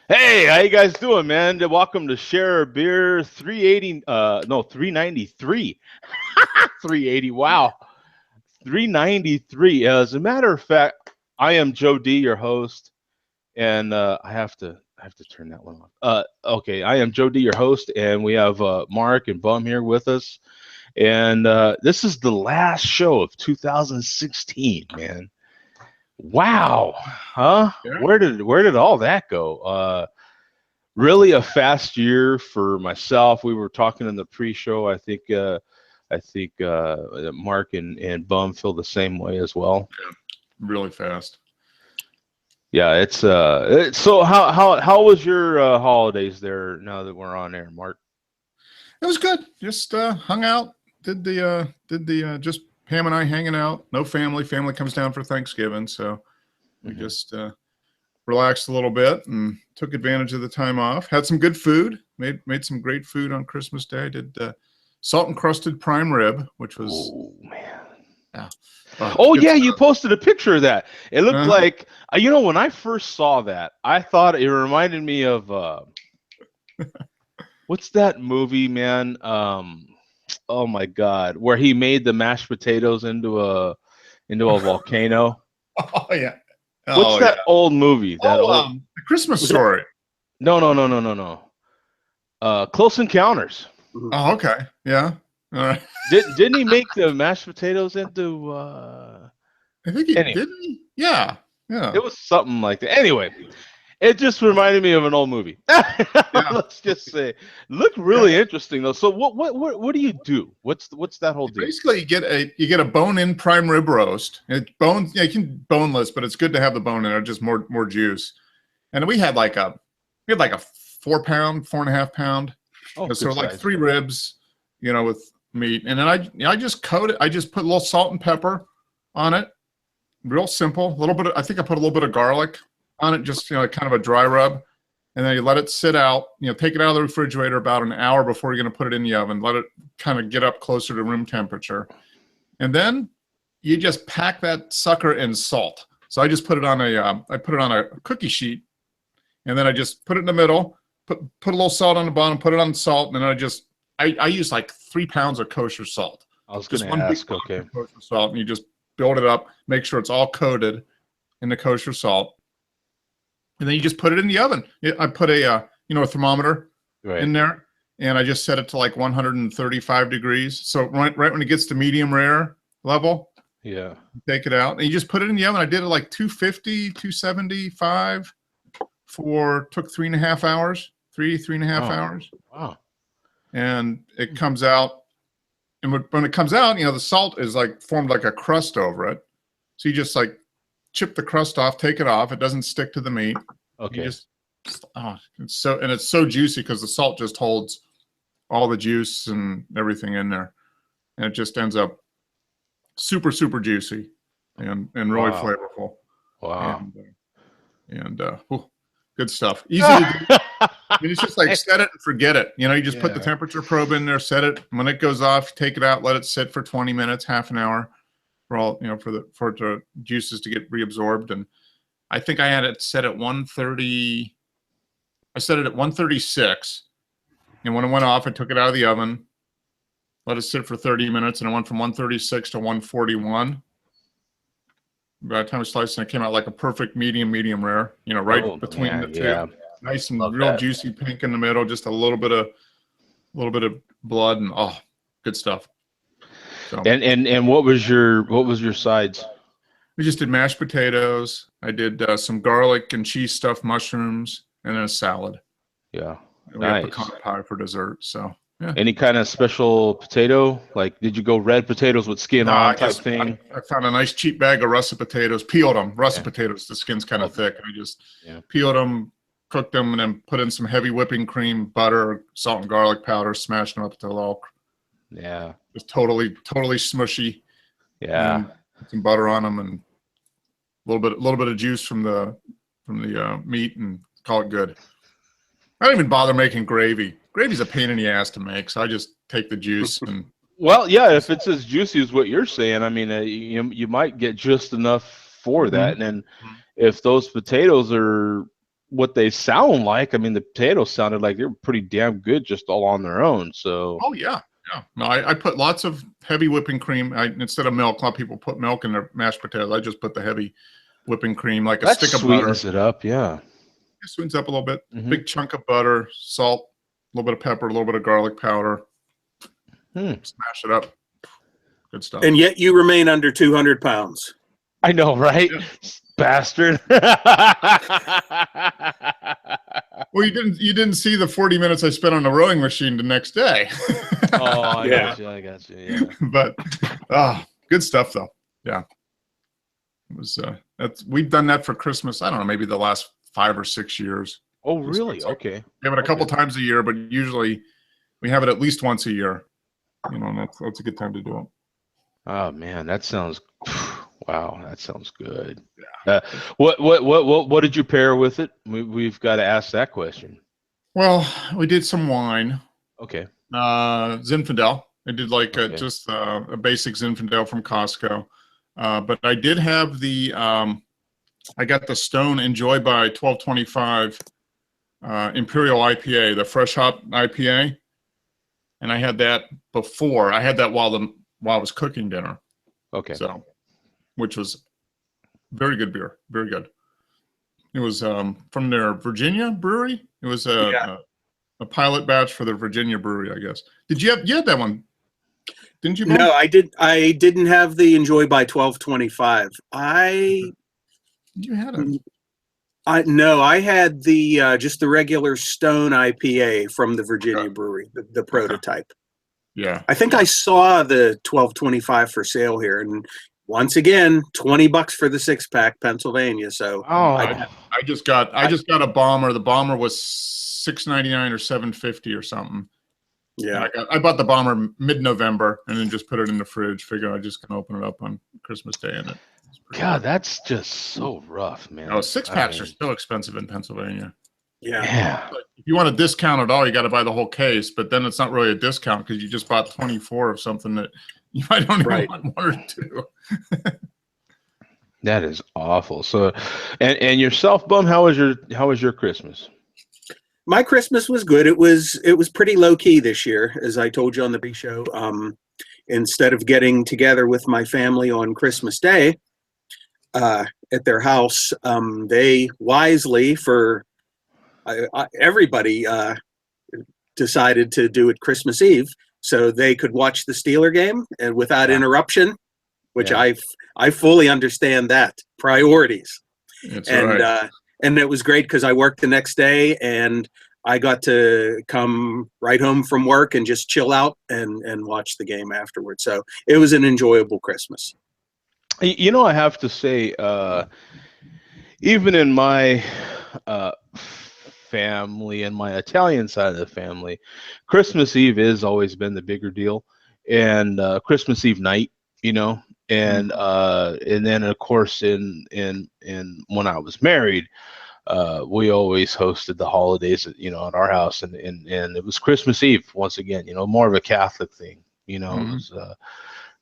Hey, how you guys doing, man? Welcome to Share a Beer 380 no, 393. 380. Wow. 393. As a matter of fact, I am Joe D, your host, and I have to turn that one off. Okay, I am Joe D, your host, and we have Mark and Bum here with us. And this is the last show of 2016, man. Wow. Huh? Yeah, Where did all that go? Really a fast year for myself. We were talking in the pre-show. I think Mark and Bum feel the same way as well. really fast. Yeah, so how was your holidays there now that we're on air, Mark? It was good. Just hung out. Did the just Pam and I hanging out. No family. Family comes down for Thanksgiving, so we Hmm. just relaxed a little bit and took advantage of the time off. Had some good food. Made some great food on Christmas Day. Did salt encrusted prime rib, which was Oh man. yeah, Oh good yeah, you stuff. posted a picture of that. It looked Uh-huh. like when I first saw that, I thought it reminded me of what's that movie, man? Oh my God, where he made the mashed potatoes into a volcano. Oh yeah. What's Oh yeah. that old movie? That Oh, old the Christmas was it? Story. No, no, no, no, no, no. Close Encounters. Oh, okay. Yeah. All right. Didn't he make the mashed potatoes into? I think he Anyway, did. He? Yeah. Yeah. it was something like that. Anyway, it just reminded me of an old movie. Yeah. Let's just say, looked Yeah. really interesting though. So what do you do? What's that whole deal? Basically, you get a bone-in prime rib roast. It bone, yeah, you can boneless, but it's good to have the bone in there, just more juice. And we had like a 4 pound, 4.5 pound, Oh, so good like size. three ribs, with meat. And then I just coat it. I just put a little salt and pepper on it. Real simple. A little bit. I think I put a little bit of garlic on it, just kind of a dry rub. And then you let it sit out. Take it out of the refrigerator about an hour before you're going to put it in the oven. Let it kind of get up closer to room temperature, and then you just pack that sucker in salt. So I just put it on a cookie sheet, and then I just put it in the middle. Put a little salt on the bottom. Put it on salt, and then I use like 3 pounds of kosher salt. I was Just gonna one big ask. box Okay. of kosher salt, and you just build it up. Make sure it's all coated in the kosher salt, and then you just put it in the oven. I put a thermometer Right. in there, and I just set it to like 135 degrees. So right when it gets to medium rare level, Yeah. you take it out and you just put it in the oven. I did it like 250, 275 took 3.5 hours, three and a half Wow. hours, Wow. and it comes out. And when it comes out, the salt is like formed like a crust over it. So you just like chip the crust off, take it off. It doesn't stick to the meat. You Okay. just it's so juicy because the salt just holds all the juice and everything in there, and it just ends up super super juicy and really Wow. flavorful, Wow. and good stuff. Easy to do. I mean, it's just like set it and forget it. You just put the Yeah. temperature probe in there, set it. When it goes off, take it out, let it sit for 20 minutes, half an hour, for all for the juices to get reabsorbed. And I think I had it set at 130. I set it at 136, and when it went off, I took it out of the oven, let it sit for 30 minutes, and it went from 136 to 141. By the time I sliced it, it came out like a perfect medium rare, right Oh between the man. two. Yeah. Nice and Love real that. juicy pink in the middle, just a little bit of blood, and good stuff. So And what was your sides? we just did mashed potatoes. I did some garlic and cheese stuffed mushrooms, and then a salad. Yeah. And we had Nice. pecan pie for dessert. So yeah. Any kind of special potato? Like, did you go red potatoes with skin No, on type thing? I found a nice cheap bag of russet potatoes, peeled them. Russet Yeah. potatoes, the skin's kind Oh, of thick. I just yeah. peeled them, cooked them, and then put in some heavy whipping cream, butter, salt and garlic powder, smashed them up until all Yeah. just totally smushy, and Yeah. then put some butter on them and a little bit of juice from the meat, and call it good. I don't even bother making gravy. Gravy's a pain in the ass to make, so I just take the juice and Well, yeah. If it's as juicy as what you're saying, I mean, you might get just enough for that. Mhm. And then if those potatoes are what they sound like. I mean, the potatoes sounded like they were pretty damn good just all on their own. So. Oh yeah, yeah. No, I put lots of heavy whipping cream. Instead of milk, a lot of people put milk in their mashed potatoes. I just put the heavy whipping cream, like a That stick of butter. sweetens it up, yeah. It sweetens up a little bit. Mm-hmm. Big chunk of butter, salt, a little bit of pepper, a little bit of garlic powder. Smash it up. Good stuff. And yet you remain under 200 pounds. I know, right? Yeah. Bastard. Well, you didn't see the 40 minutes I spent on the rowing machine the next day. Oh, I got you. Yeah. But good stuff though. Yeah. It was we've done that for Christmas. I don't know, maybe the last 5 or 6 years. Oh, really? Okay. We have it a couple times a year, but usually we have it at least once a year. You know, and that's a good time to do it. Oh man, that sounds wow. That sounds good. Yeah. What did you pair with it? We've got to ask that question. Well, we did some wine. Okay. Zinfandel. I did like just a basic Zinfandel from Costco. But I did have I got the Stone Enjoy by 1225 Imperial IPA, the fresh hop IPA. And I had that before. I had that while I was cooking dinner. Okay. So, which was very good beer. Very good. It was from their Virginia brewery. It was a pilot batch for the Virginia brewery, I guess. You had that one? Didn't you? No, I didn't have the Enjoy by 1225. You had it. No, I had the just the regular Stone IPA from the Virginia brewery, the prototype. Yeah. I think I saw the 1225 for sale here, and once again, $20 for the 6-pack, Pennsylvania. So I just got a bomber. The bomber was $6.99 or $7.50 or something. Yeah. I bought the bomber mid-November and then just put it in the fridge. Figured I just gonna open it up on Christmas Day in it. God, that's just so rough, man. Oh, 6-packs are still expensive in Pennsylvania. Yeah. Like, if you want a discount at all, you got to buy the whole case. But then it's not really a discount because you just bought 24 of something that you might only want 1 or 2. That is awful. So, and yourself, Bum, how was your Christmas? My Christmas was good. It was pretty low key this year, as I told you on the pre-show. Instead of getting together with my family on Christmas Day at their house, they wisely everybody decided to do it Christmas Eve so they could watch the Steeler game and without interruption, which I fully understand that. Priorities. That's right. And it was great because I worked the next day and I got to come right home from work and just chill out and watch the game afterwards. So it was an enjoyable Christmas. You know, I have to say, even in my family and my Italian side of the family, Christmas Eve has always been the bigger deal, and Christmas Eve night, you know, and then of course in when I was married, we always hosted the holidays, you know, at our house, and it was Christmas Eve once again, you know, more of a Catholic thing, you know. It was,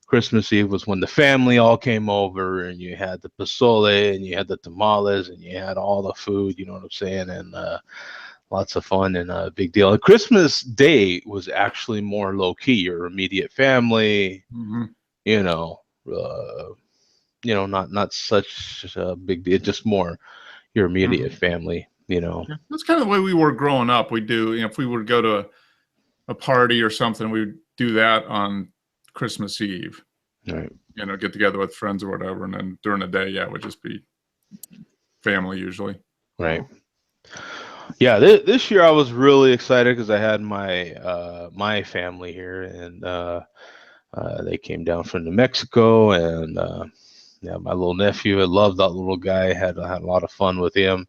Christmas Eve was when the family all came over, and you had the pozole, and you had the tamales, and you had all the food, you know what I'm saying, and lots of fun and a big deal. And Christmas Day was actually more low key, your immediate family, you know, not such a big deal, just more your immediate family, you know. Yeah, that's kind of the way we were growing up. We do, you know, if we were to go to a party or something, we would do that on Christmas Eve. Right. You know, get together with friends or whatever, and then during the day, it would just be family usually. Right. Yeah, this year I was really excited because I had my my family here, and they came down from New Mexico, and my little nephew, I loved that little guy. Had a lot of fun with him,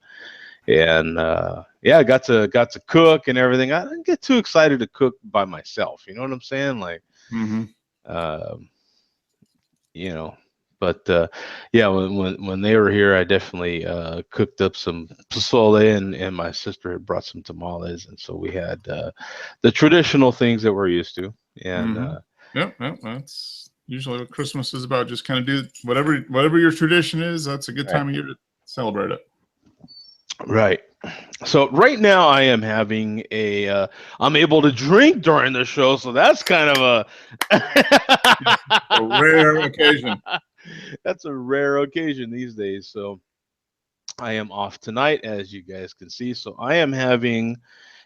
and I got to cook and everything. I didn't get too excited to cook by myself. You know what I'm saying? Like, you know. But when they were here, I definitely cooked up some pozole, and my sister had brought some tamales, and so we had the traditional things that we're used to. And that's usually what Christmas is about. Just kind of do whatever your tradition is. That's a good time of year to celebrate it. Right. So right now I am having I'm able to drink during the show, so that's kind of A rare occasion. that's a rare occasion these days. So I am off tonight, as you guys can see. So I am having,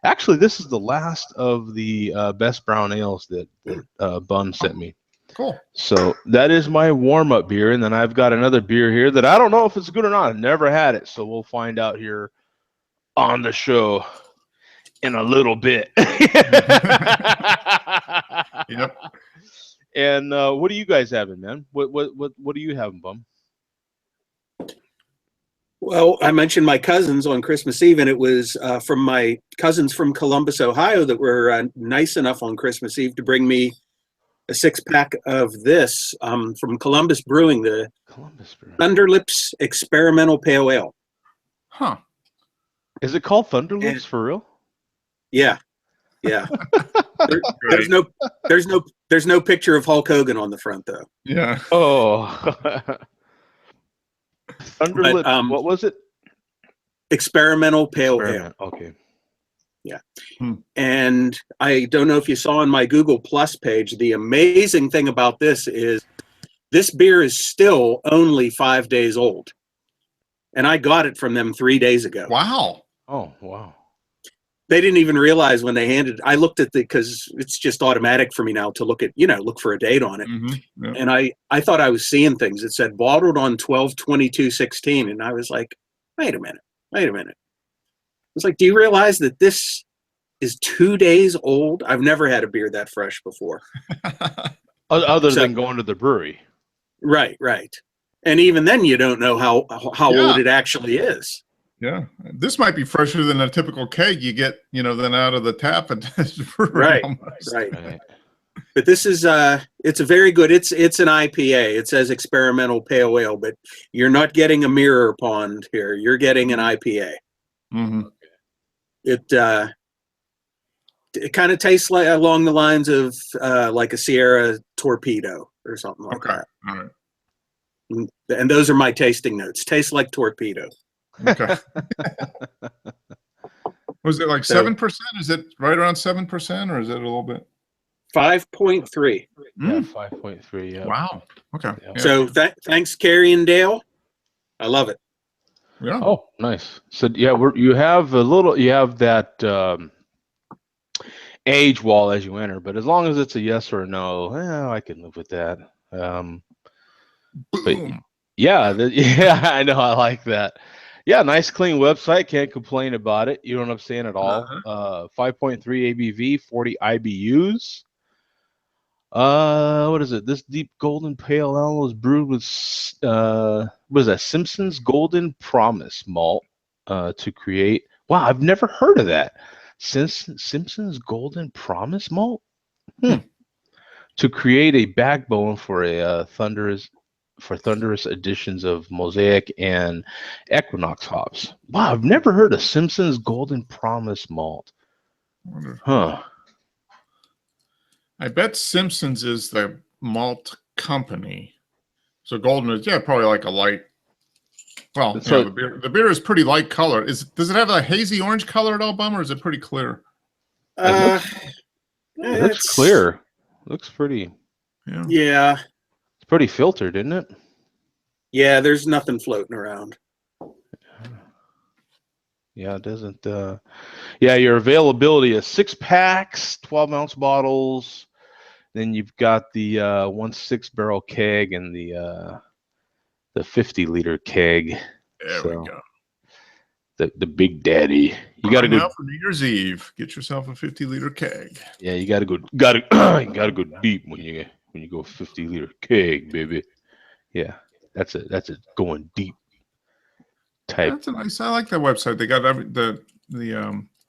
actually, this is the last of the best brown ales that Bun sent me. Cool. So that is my warm-up beer, and then I've got another beer here that I don't know if it's good or not. I've never had it, so we'll find out here on the show in a little bit. Yep. And what are you guys having, man? What are you having, Bum? Well, I mentioned my cousins on Christmas Eve, and it was from my cousins from Columbus, Ohio, that were nice enough on Christmas Eve to bring me a 6-pack of this from Columbus Brewing, the Columbus Brew. Thunderlips Experimental Pale Ale. Huh. Is it called Thunderlips for real? Yeah, yeah. There's no picture of Hulk Hogan on the front though. Yeah. Oh, Thunderlips. But, what was it? Experimental Pale Ale. Experiment. Okay. Yeah. Hmm. And I don't know if you saw on my Google Plus page, the amazing thing about this is this beer is still only 5 days old. And I got it from them 3 days ago. Wow. Oh, wow. They didn't even realize when they handed, I looked at because it's just automatic for me now to look at, look for a date on it. Mm-hmm. Yep. And I thought I was seeing things. It said bottled on 12/22/16. And I was like, wait a minute. It's like, do you realize that this is 2 days old? I've never had a beer that fresh before. Other than going to the brewery. Right. And even then, you don't know how Yeah. old it actually is. Yeah. This might be fresher than a typical keg you get, than out of the tap at Right. almost. Right. But this is it's a very good. It's an IPA. It says experimental pale ale, but you're not getting a mirror pond here. You're getting an IPA. Mm-hmm. It kind of tastes like along the lines of like a Sierra Torpedo or something like Okay. that. All right. And those are my tasting notes. Tastes like Torpedo. Okay. Was it like 7%? Is it right around 7%, or is it a little bit? 5.3. Yeah, 5.3. Yeah. Wow. Okay. Yeah. Yeah. So thanks, Carrie and Dale. I love it. Yeah. Oh, nice. So yeah, you have that age wall as you enter, but as long as it's a yes or a no, I can live with that. But Boom. yeah, yeah, I know, I like that. Yeah, nice clean website. Can't complain about it. You know what I'm saying at all. 5.3 ABV, 40 IBUs. What is it? This deep golden pale ale is brewed with what is that? Simpson's Golden Promise malt to create. Wow, I've never heard of that. Simpson's Golden Promise malt. To create a backbone for a thunderous additions of Mosaic and Equinox hops. Wow, I've never heard of Simpson's Golden Promise malt. Huh. I bet Simpson's is the malt company. So Golden is, probably like a light. Well, So- the beer is pretty light color. Does it have a hazy orange color at all, Bum, or is it pretty clear? It's clear. Looks pretty. Yeah. Yeah. It's pretty filtered, isn't it? Yeah, there's nothing floating around. Yeah, it doesn't. Yeah, your availability is 6-packs, 12-ounce bottles. Then you've got the 1.6 barrel keg and the 50-liter keg. There we go. The big daddy. You got to Right go now for New Year's Eve. Get yourself a 50-liter keg. Yeah, you got to go. You got to go deep when you go 50-liter keg, baby. Yeah, that's a going deep type. That's a nice. I like that website. They got the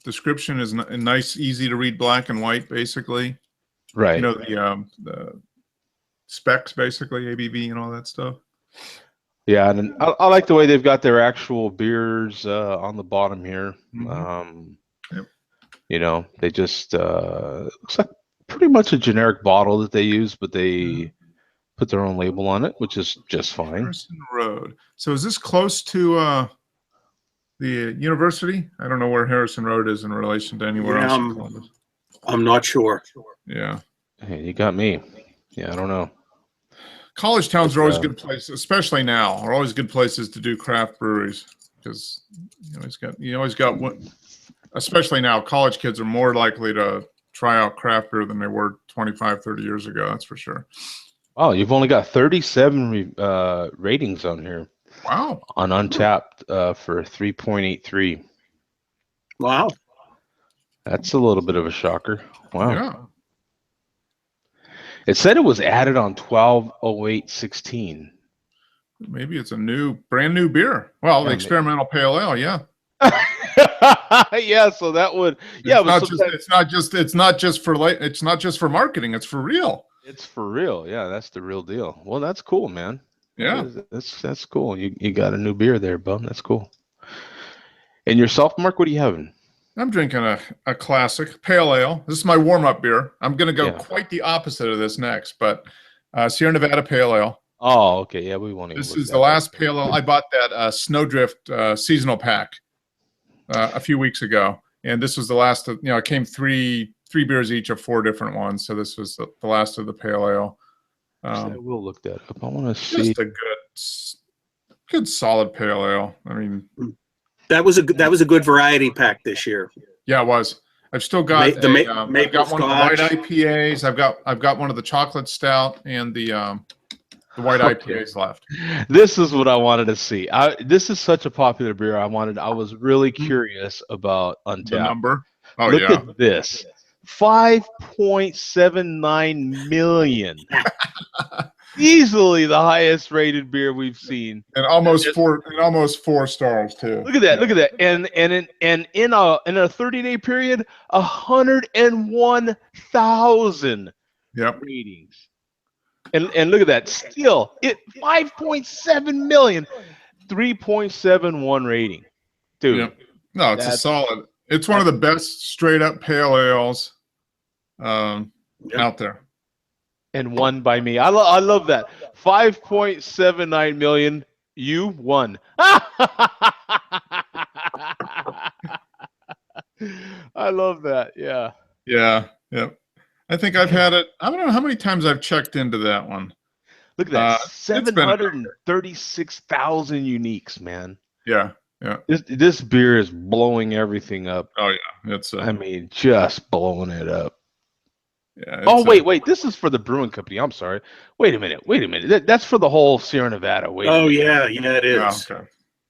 description is nice, easy to read, black and white, basically. Right. The specs, basically, ABV and all that stuff. Yeah, and I like the way they've got their actual beers on the bottom here. Mhm. Yep. They just looks like pretty much a generic bottle that they use, but they put their own label on it, which is just fine. Harrison Road. So is this close to The university. I don't know where Harrison Road is in relation to anywhere Yeah, else in Columbus. I'm not sure. Yeah. Hey, you got me. Yeah, I don't know. College towns are But, always good places, especially now, are always good places to do craft breweries because you always got one, especially now, college kids are more likely to try out craft beer than they were 25, 30 years ago. That's for sure. wow, you've only got 37 ratings on here Wow. on Untapped for 3.83. Wow. That's a little bit of a shocker. Wow. Yeah. It said it was added on 12/08/16. Maybe it's a brand new beer. Well, the Yeah, experimental pale ale. Yeah. yeah, so that would yeah, It's not just for marketing. It's for real. it's for real. Yeah, that's the real deal. Well, that's cool, man. Yeah. That's cool. You got a new beer there, bum. That's cool. And yourself, Mark, what are you having? I'm drinking a classic pale ale. This is my warm-up beer. I'm going to go Yeah. quite the opposite of this next, but Sierra Nevada Pale Ale. Oh, okay. Yeah, we want to. This is the last pale ale. I bought that Snowdrift seasonal pack a few weeks ago, and this was the last of, it came three beers each of 4 different ones, so this was the last of the pale ale. I will look that up. I want to see. Just a good solid pale ale. I mean, That was a good variety pack this year. yeah, it was. I've still got I've got one of the white IPAs. I've got one of the chocolate stout and the white IPAs left. This is what I wanted to see. This is such a popular beer. I was really curious about Untapped. The number. Oh, Look yeah. at this. 5.79 million. Easily the highest rated beer we've seen. And almost 4 stars too. Look at that. Look at that. And in a 30-day period, 101,000 ratings. And look at that. Still, 5.7 million, 3.71 rating. Dude. Yeah. No, it's a solid. It's one of the best straight up pale ales out there. And won by me. I love that. 5.79 million. You won. I love that. Yeah. Yeah. Yep. I think I've had it. I don't know how many times I've checked into that one. Look at that. 736,000 uniques, man. Yeah. Yeah. This beer is blowing everything up. Oh yeah. I mean, just blowing it up. Yeah, oh wait! This is for the brewing company. I'm sorry. Wait a minute. That's for the whole Sierra Nevada. Yeah, it is. Yeah, okay.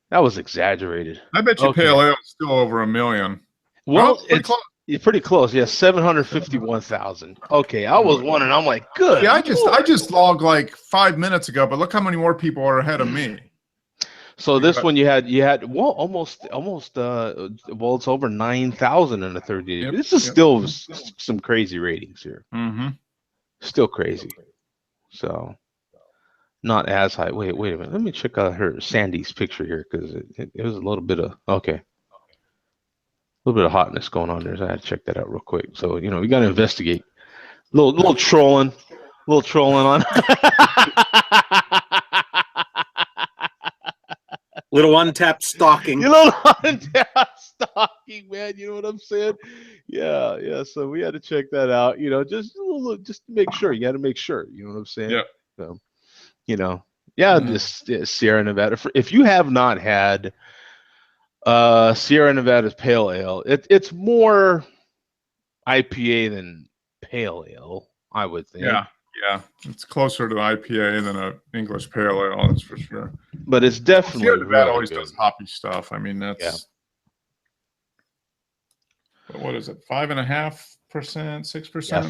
That was exaggerated. I bet you pale ale is still over 1 million. Well, it's pretty close. Yeah, 751,000. Okay, I was wondering. I'm like, good. Yeah, I just logged like 5 minutes ago, but look how many more people are ahead of me. So this one you had almost it's over 9,000 in a 30 day. This is still some crazy ratings here. Mm-hmm. Still crazy. So not as high. Wait a minute. Let me check out Sandy's picture here because it was a little bit of hotness going on there. So I had to check that out real quick. So we got to investigate. Little trolling on. Little untapped stalking. Little untapped stalking, man. You know what I'm saying? Yeah. So we had to check that out. Just to make sure. You got to make sure. You know what I'm saying? Yeah. So, this Sierra Nevada. If you have not had Sierra Nevada's Pale Ale, it's more IPA than Pale Ale, I would think. Yeah, it's closer to IPA than an English Pale Ale, that's for sure. But it's definitely Sierra Nevada really always good. does hoppy stuff. I mean, that's. Yeah. But what is it? 5.5%, 6%? Yeah,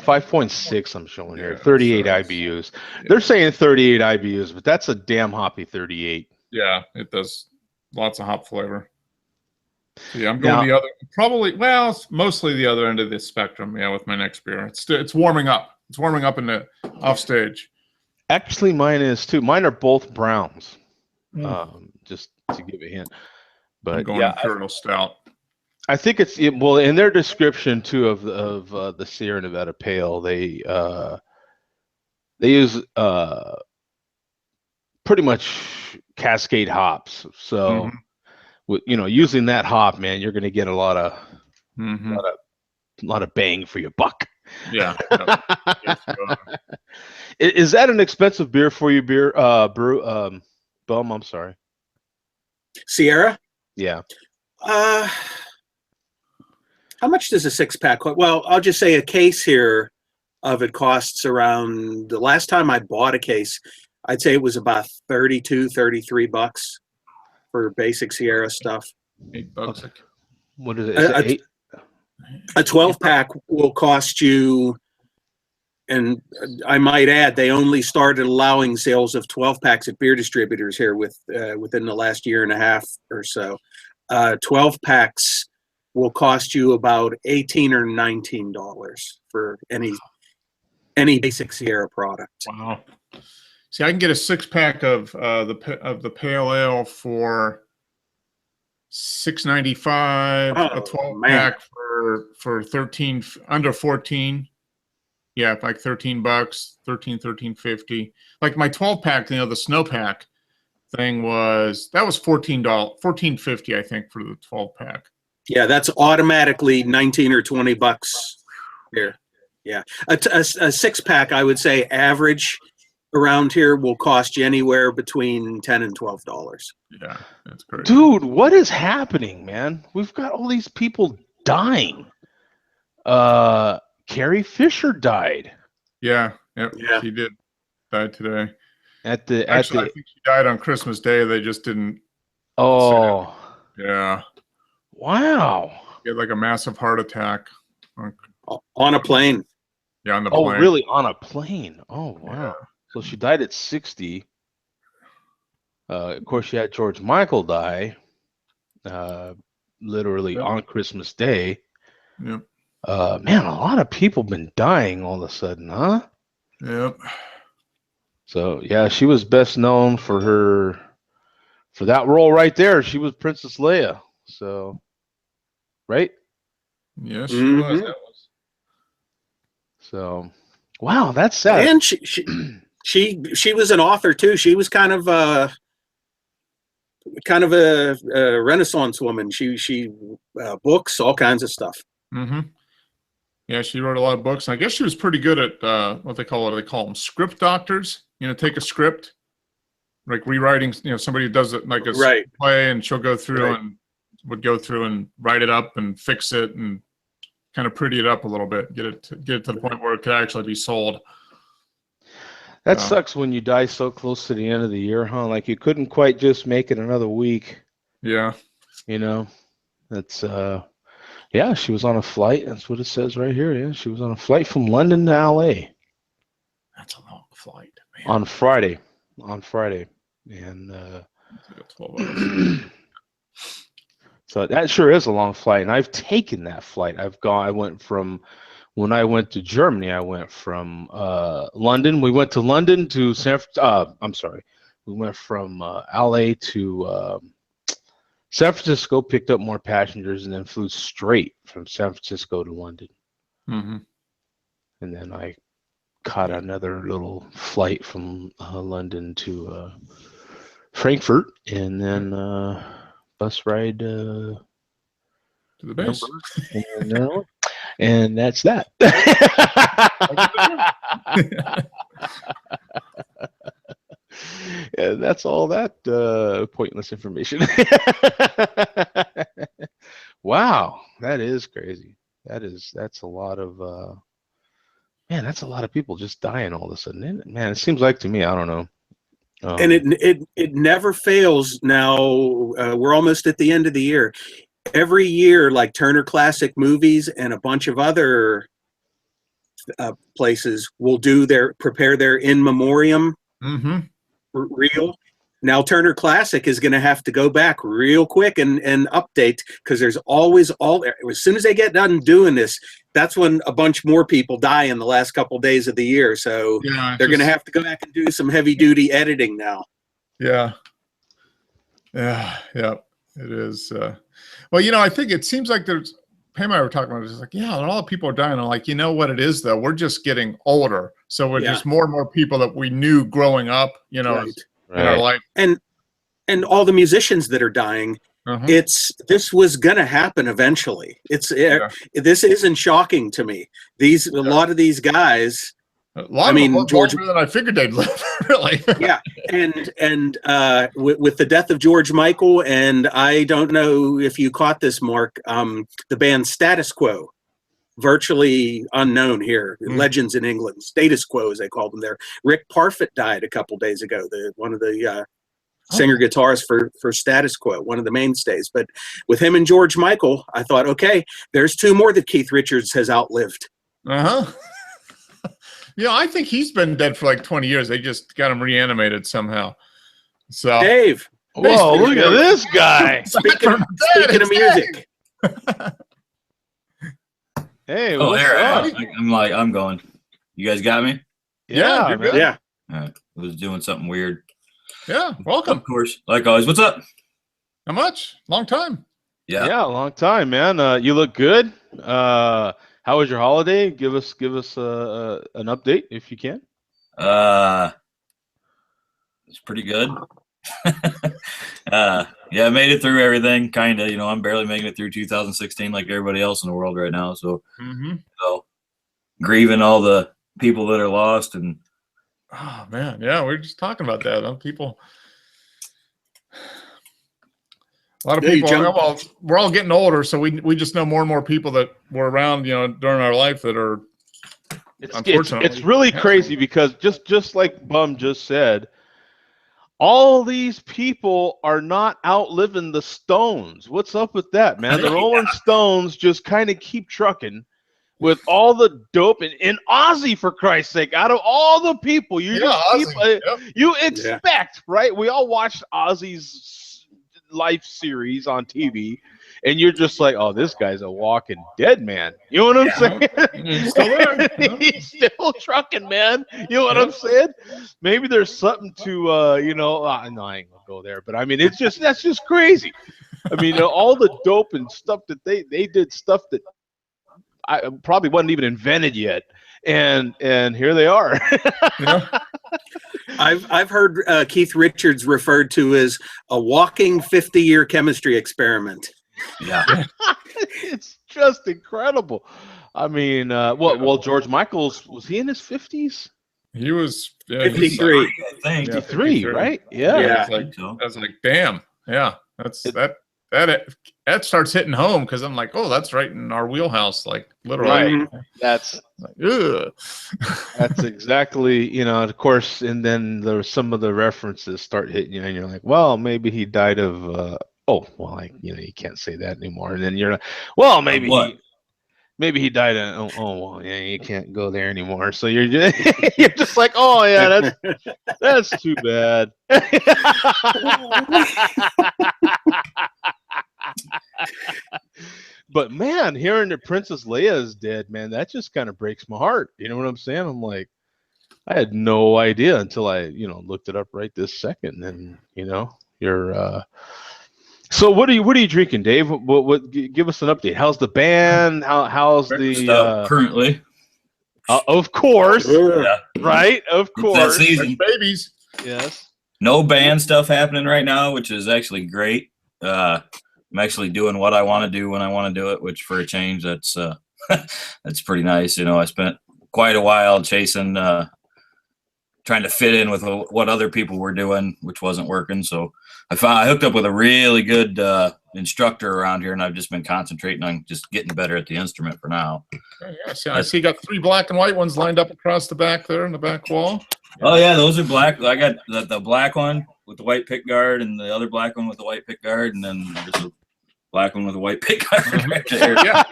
5.6. I'm showing here. 38 IBUs. They're saying 38 IBUs, but that's a damn hoppy 38. Yeah, it does lots of hop flavor. So yeah, I'm going the other. Mostly the other end of the spectrum. Yeah, with my next beer, it's warming up. It's warming up in the off stage. Actually, mine is too. Mine are both browns. Just to give a hint. But I'm going Imperial Stout. I think it's in their description too of the Sierra Nevada Pale. They use pretty much Cascade hops. So with using that hop, man, you're going to get a lot of Mm-hmm. bang for your buck. Yeah. Yep. Yes, Is that an expensive beer for you, brew? Bum, I'm sorry. Sierra. Yeah. How much does a 6-pack cost? Well, I'll just say a case here of it costs around, the last time I bought a case, I'd say it was about $33 for basic Sierra stuff. $8. What is it? Is it 8? A 12-pack will cost you, and I might add, they only started allowing sales of 12-packs at beer distributors here within the last year and a half or so. 12-packs will cost you about $18 or $19 for any basic Sierra product. Wow. See, I can get a 6-pack of the pale ale for $6.95. A 12-pack for 13, under 14. Yeah, like $13, $13.50. Like my 12-pack, the snowpack thing was $14.50, I think, for the 12-pack. Yeah, that's automatically 19 or 20 bucks here. Yeah, a 6-pack, I would say, average around here will cost you anywhere between $10 and $12. Yeah, that's great. Dude, what is happening, man? We've got all these people dying. Carrie Fisher died. Yeah, Yeah. She did. Died today. Actually, I think she died on Christmas Day. They just didn't. Oh. Yeah. Wow. She had like a massive heart attack. On a plane. Yeah, on the Oh, plane. really? On a plane? Oh, wow. Yeah. So she died at 60. Of course, she had George Michael die, literally on Christmas Day. Yep. Man, a lot of people been dying all of a sudden, huh? Yep. So yeah, she was best known for that role right there. She was Princess Leia. So, right? Yes, she was. Mhm. That was. So, wow, that's sad. And she was an author too. She was kind of a Renaissance woman. She books, all kinds of stuff. Mm-hmm. Yeah, she wrote a lot of books. I guess she was pretty good at what they call them script doctors. Take a script, like rewriting. Somebody does it like a play, and she'll go through and would go through and write it up and fix it and kind of pretty it up a little bit, get it to the point where it could actually be sold. That sucks when you die so close to the end of the year, huh? Like you couldn't quite just make it another week. Yeah. That's yeah, she was on a flight. That's what it says right here. Yeah, she was on a flight from London to LA. That's a long flight, man. On Friday. And 12 hours. So that sure is a long flight, and I've taken that flight. When I went to Germany, I went from London. We went to London to we went from LA to San Francisco, picked up more passengers, and then flew straight from San Francisco to London. Mm-hmm. And then I caught another little flight from London to Frankfurt, and then bus ride to the base. And that's that. Yeah, that's all that pointless information. Wow, that is crazy. That's a lot of man, that's a lot of people just dying all of a sudden. Man, it seems like to me, I don't know. And it never fails. Now we're almost at the end of the year. Every year, like Turner Classic Movies and a bunch of other places will prepare their in memoriam reel. Now Turner Classic is going to have to go back real quick and update, because there's always as soon as they get done doing this, that's when a bunch more people die in the last couple days of the year. So they're going to have to go back and do some heavy duty editing now. Yeah. It is. Well, I think it seems like Pam and I were talking about it. It's like, yeah, all the people are dying. I'm like, you know what it is, though? We're just getting older. So we're just more and more people that we knew growing up, in our life. And all the musicians that are dying, this was gonna happen eventually. This isn't shocking to me. A lot of these guys. A lot of them live longer than I figured they'd live, really. Yeah, and with the death of George Michael, and I don't know if you caught this, Mark, the band Status Quo, virtually unknown here, legends in England, Status Quo as they call them there. Rick Parfitt died a couple days ago, one of the singer guitarists for Status Quo, one of the mainstays. But with him and George Michael, I thought, okay, there's two more that Keith Richards has outlived. Yeah, I think he's been dead for like 20 years. They just got him reanimated somehow. So Dave. Whoa, look at this guy. Speaking of music. Hey, oh, what's there up? I'm going. You guys got me? Yeah, you're good. Yeah. I was doing something weird. Yeah, welcome. Of course, like always. What's up? Not much. Long time. Yeah, a long time, man. You look good. How was your holiday? Give us an update if you can. It's pretty good. Yeah, I made it through everything, kind of. I'm barely making it through 2016 like everybody else in the world right now. So, grieving all the people that are lost. And oh man, yeah, we were just talking about that. People, a lot of people. Well, we're all getting older, so we just know more and more people that were around, during our life that are. It's really crazy because just like Bum just said, all these people are not outliving the Stones. What's up with that, man? The Rolling Stones just kind of keep trucking with all the dope and Ozzy, for Christ's sake. Out of all the people, you expect, right? We all watched Ozzy's life series on TV, and you're just like, oh, this guy's a walking dead man. You know what I'm saying? He's still there. He's still trucking, man. You know what I'm saying? Maybe there's something to, no, I ain't gonna go there, but I mean, that's just crazy. I mean, all the dope and stuff that they did stuff that I probably wasn't even invented yet, and here they are. I've heard Keith Richards referred to as a walking 50-year chemistry experiment. Yeah. It's just incredible. I mean, well, George Michael's, was he in his 50s? He was 53. I think. 53, right? Yeah. I was like, damn. Yeah. That starts hitting home because I'm like, oh, that's right in our wheelhouse, like literally. Right. That's like, ugh. That's exactly, of course, and then there's some of the references start hitting you, and you're like, well, maybe he died of you can't say that anymore. And then you're like, well, maybe he died of, well, yeah, you can't go there anymore. So you're just like, oh yeah, that's too bad. But man, hearing that Princess Leia is dead, man, that just kind of breaks my heart. You know what I'm saying? I'm like, I had no idea until I, looked it up right this second. And you're. So what are you drinking, Dave? What give us an update? How's the band? How's the currently? Of course, yeah. Right? Of course, that season. Babies. Yes. No band stuff happening right now, which is actually great. I'm actually doing what I want to do when I want to do it, which for a change, that's that's pretty nice. I spent quite a while chasing, trying to fit in with what other people were doing, which wasn't working. So I hooked up with a really good instructor around here, and I've just been concentrating on just getting better at the instrument for now. Yeah, I see you got 3 black and white ones lined up across the back there in the back wall. Oh yeah, those are black. I got the black one with the white pick guard, and the other black one with the white pick guard, and then there's a black one with a white pick guard right there. Yeah.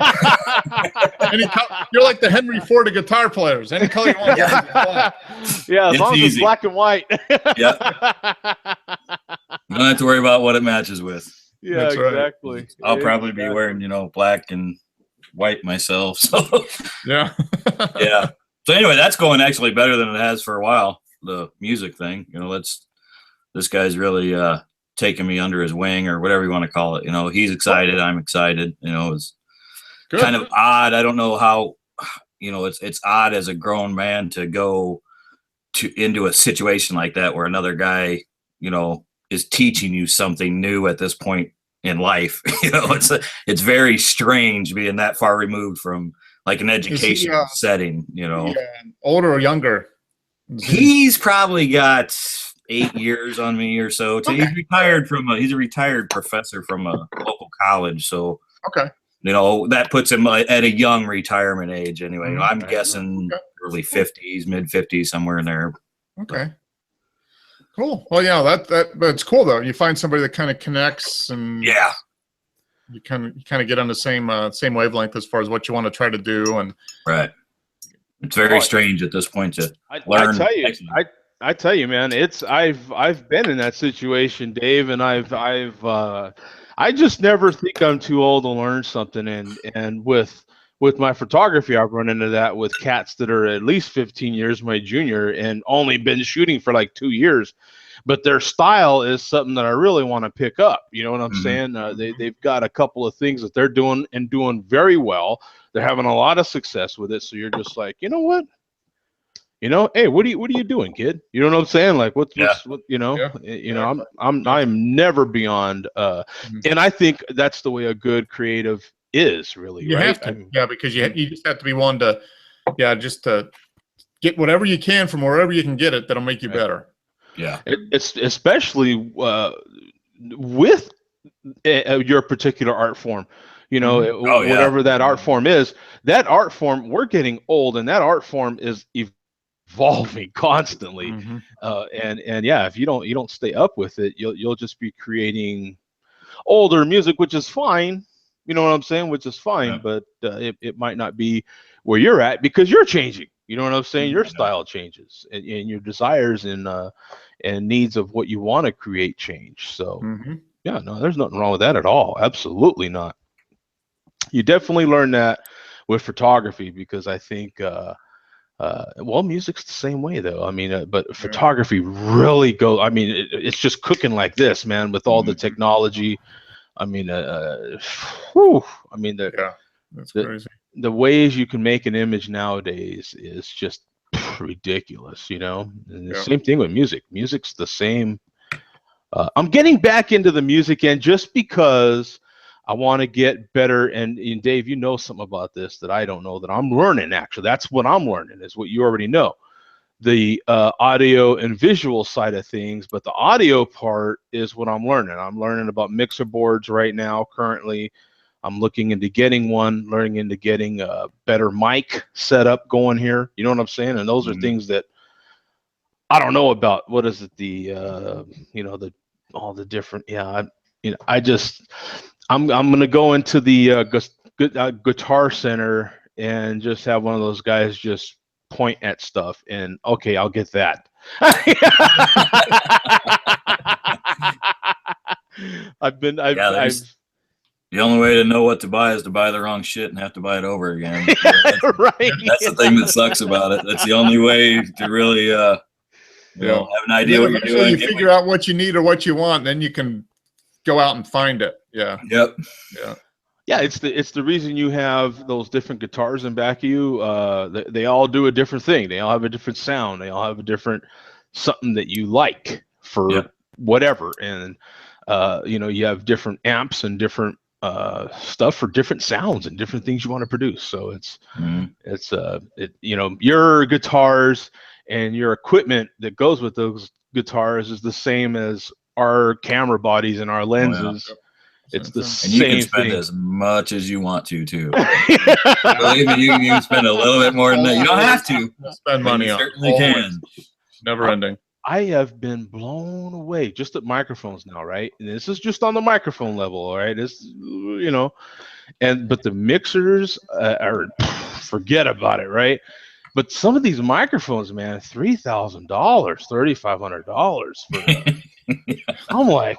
You're like the Henry Ford of guitar players. Any color you want. Yeah, as long as it's black and white. Yeah. You don't have to worry about what it matches with. Yeah, That's right. exactly. I'll probably be wearing, black and white myself. So yeah. Yeah. So anyway, that's going actually better than it has for a while. The music thing, this guy's really taking me under his wing, or whatever you want to call it. He's excited. I'm excited. It's Good. kind of odd. I don't know how, it's odd as a grown man to go into a situation like that where another guy, is teaching you something new at this point in life. You know, it's very strange being that far removed from like an educational setting, you know. Older or younger? He's probably got 8 years on me or so. Okay. He's retired he's a retired professor from a local college. So, okay. You know, that puts him at a young retirement age anyway. You know, I'm guessing early 50s, mid 50s, somewhere in there. Okay. Cool. Well, yeah, that's cool though. You find somebody that kind of connects, and you kind of get on the same wavelength as far as what you want to try to do. And right. It's very strange at this point to learn. I tell you, man, I've been in that situation, Dave, and I just never think I'm too old to learn something. And with my photography, I've run into that with cats that are at least 15 years my junior and only been shooting for like 2 years, but their style is something that I really want to pick up. You know what I'm saying? They've got a couple of things that they're doing and doing very well. They're having a lot of success with it. So you're just like, you know what? You know, hey, what are you doing, kid? You know what I'm saying? Like, what you know? You know, I'm never beyond. And I think that's the way a good creative is, really. You right? have to, because you just have to be willing to, just to get whatever you can from wherever you can get it. That'll make you better. Yeah, it's especially with your particular art form. You know, whatever that art form is. That art form, we're getting old, and that art form is evolving constantly. And if you don't stay up with it, you'll just be creating older music, which is fine. You know what I'm saying? Which is fine, but it might not be where you're at because you're changing. You know what I'm saying? Your style changes, and your desires and needs of what you want to create change. So no, there's nothing wrong with that at all. Absolutely not. You definitely learn that with photography, because I think music's the same way though. I mean, but photography really goes. I mean, it's just cooking like this, man, with all the technology. I mean, that's crazy. The ways you can make an image nowadays is just ridiculous, you know. And the same thing with music. Music's the same. I'm getting back into the music end just because I want to get better. And Dave, you know something about this that I don't know, that I'm learning. Actually, that's what I'm learning, is what you already know. The audio and visual side of things, but the audio part is what I'm learning. I'm learning about mixer boards right now. Currently, I'm looking into getting one, learning into getting a better mic setup going here. You know what I'm saying? And those are things that I don't know about. What is it? All the different. I'm gonna go into the Guitar Center and just have one of those guys just point at stuff, and okay, I'll get that. The only way to know what to buy is to buy the wrong shit and have to buy it over again. That's the thing that sucks about it. That's the only way to really have an idea what you're doing. You figure out what you need or what you want, then you can go out and find it. It's the reason you have those different guitars in back of you. They all do a different thing. They all have a different sound. They all have a different something that you like for whatever. And you have different amps and different stuff for different sounds and different things you want to produce. So your guitars and your equipment that goes with those guitars is the same as our camera bodies and our lenses. It's the same thing. And you can spend as much as you want to, too. Believe me, you can spend a little bit more than that. You don't have to spend money on it. Certainly can. Never ending. I have been blown away just at microphones now, right? And this is just on the microphone level, all right? It's, but the mixers are, forget about it, right? But some of these microphones, man, $3,000, $3,500 for. I'm like,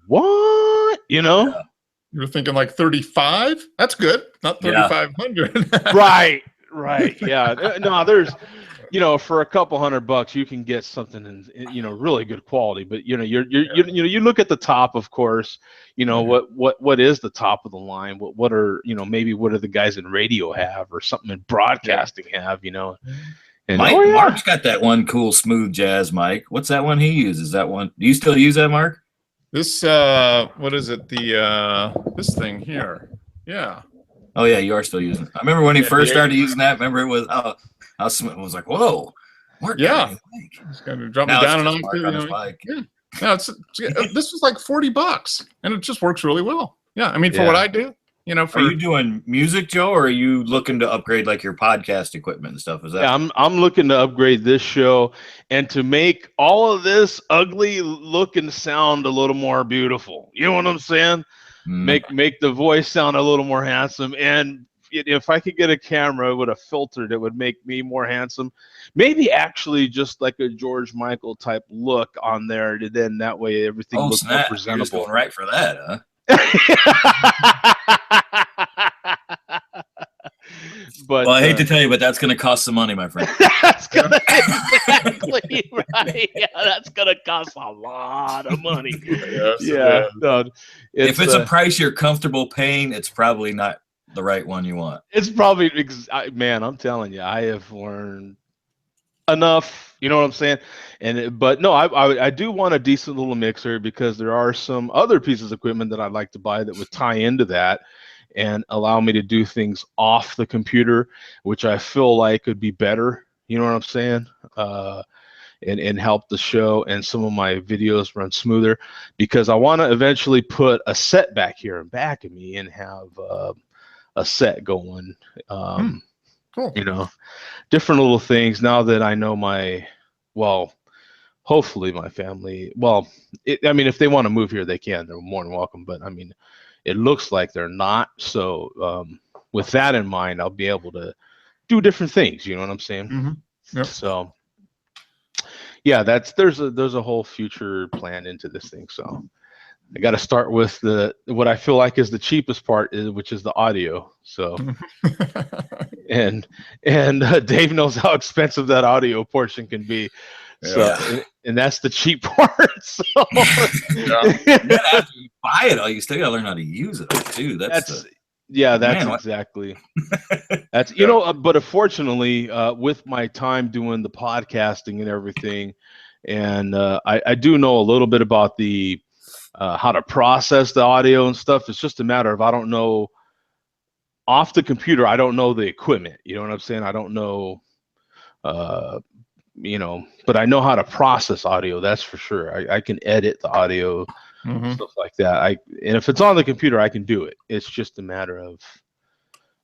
what? You're thinking like 35? That's good. Not 3,500. Right. Yeah. No, there's, for a couple $100 you can get something in, really good quality. But you look at the top, of course. What is the top of the line? What are maybe what do the guys in radio have, or something in broadcasting have? And Mark's got that one cool smooth jazz mic. What's that one he uses? That one? Do you still use that, Mark? This what is it? This thing here. Yeah. Oh yeah, you are still using it. I remember when he Yeah, first yeah. started using that. Remember it was I was like, whoa, Mark. Yeah. got a new bike. It's going to drop me Now it's down an just Mark octave. on his bike. Yeah. No, this was like $40 and it just works really well. Yeah. I mean, for Yeah. what I do, Are you doing music, Joe, or are you looking to upgrade like your podcast equipment and stuff? Is that? Yeah, I'm looking to upgrade this show and to make all of this ugly look and sound a little more beautiful. You know what I'm saying? Make the voice sound a little more handsome. And if I could get a camera with a filter that would make me more handsome, maybe actually just like a George Michael type look on there, then that way everything looks more You're presentable. just going right for that, huh? But well, I hate to tell you, but that's going to cost some money, my friend. That's gonna exactly right. Yeah, that's gonna cost a lot of money. Yes, Yeah, no, if it's a price you're comfortable paying, it's probably not the right one you want. It's probably man. I'm telling you, I have learned enough. You know what I'm saying? But no, I do want a decent little mixer because there are some other pieces of equipment that I'd like to buy that would tie into that and allow me to do things off the computer, which I feel like could be better. You know what I'm saying? And help the show and some of my videos run smoother, because I want to eventually put a set back here in back of me and have a set going. Cool. You know, different little things now that I know hopefully my family, I mean, if they want to move here, they can, they're more than welcome. But I mean, it looks like they're not. So with that in mind, I'll be able to do different things. You know what I'm saying? Mm-hmm. Yep. So yeah, there's a whole future plan into this thing. So I got to start with what I feel like is the cheapest part, which is the audio. So and Dave knows how expensive that audio portion can be. So and that's the cheap part. So after you buy it, you still gotta learn how to use it too. That's exactly. That's but unfortunately, with my time doing the podcasting and everything, and I do know a little bit about the how to process the audio and stuff. It's just a matter of I don't know off the computer. I don't know the equipment. You know what I'm saying? I don't know. But I know how to process audio. That's for sure. I can edit the audio, stuff like that. And if it's on the computer, I can do it. It's just a matter of,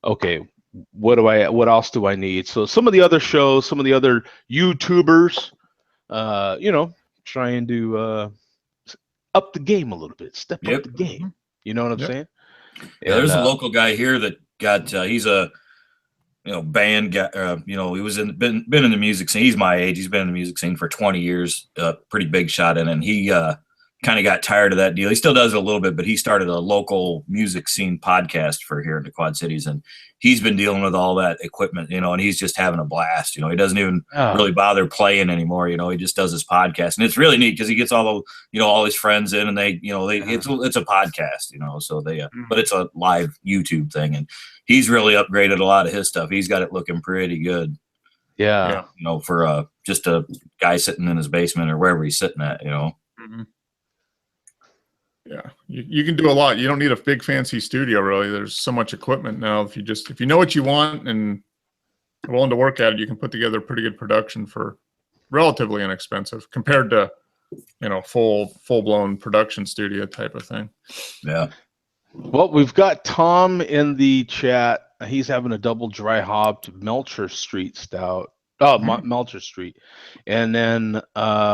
okay, what else do I need? So some of the other shows, some of the other YouTubers, trying to up the game a little bit, step up the game. You know what I'm saying? Yeah, there's a local guy here that got he's a band guy. He was been in the music scene. He's my age. He's been in the music scene for 20 years. Pretty big shot in it. And he kind of got tired of that deal. He still does it a little bit, but he started a local music scene podcast for here in the Quad Cities, and he's been dealing with all that equipment, and he's just having a blast. He doesn't even really bother playing anymore. He just does his podcast, and it's really neat because he gets all the all his friends in, and it's a podcast, so they but it's a live YouTube thing, and he's really upgraded a lot of his stuff. He's got it looking pretty good. Yeah. For just a guy sitting in his basement or wherever he's sitting at. Mm-hmm. Yeah, you can do a lot. You don't need a big fancy studio, really. There's so much equipment now. If you know what you want and are willing to work at it, you can put together a pretty good production for relatively inexpensive compared to full blown production studio type of thing. Yeah. Well, we've got Tom in the chat. He's having a double dry hopped Melcher Street stout. Oh, Melcher Street. And then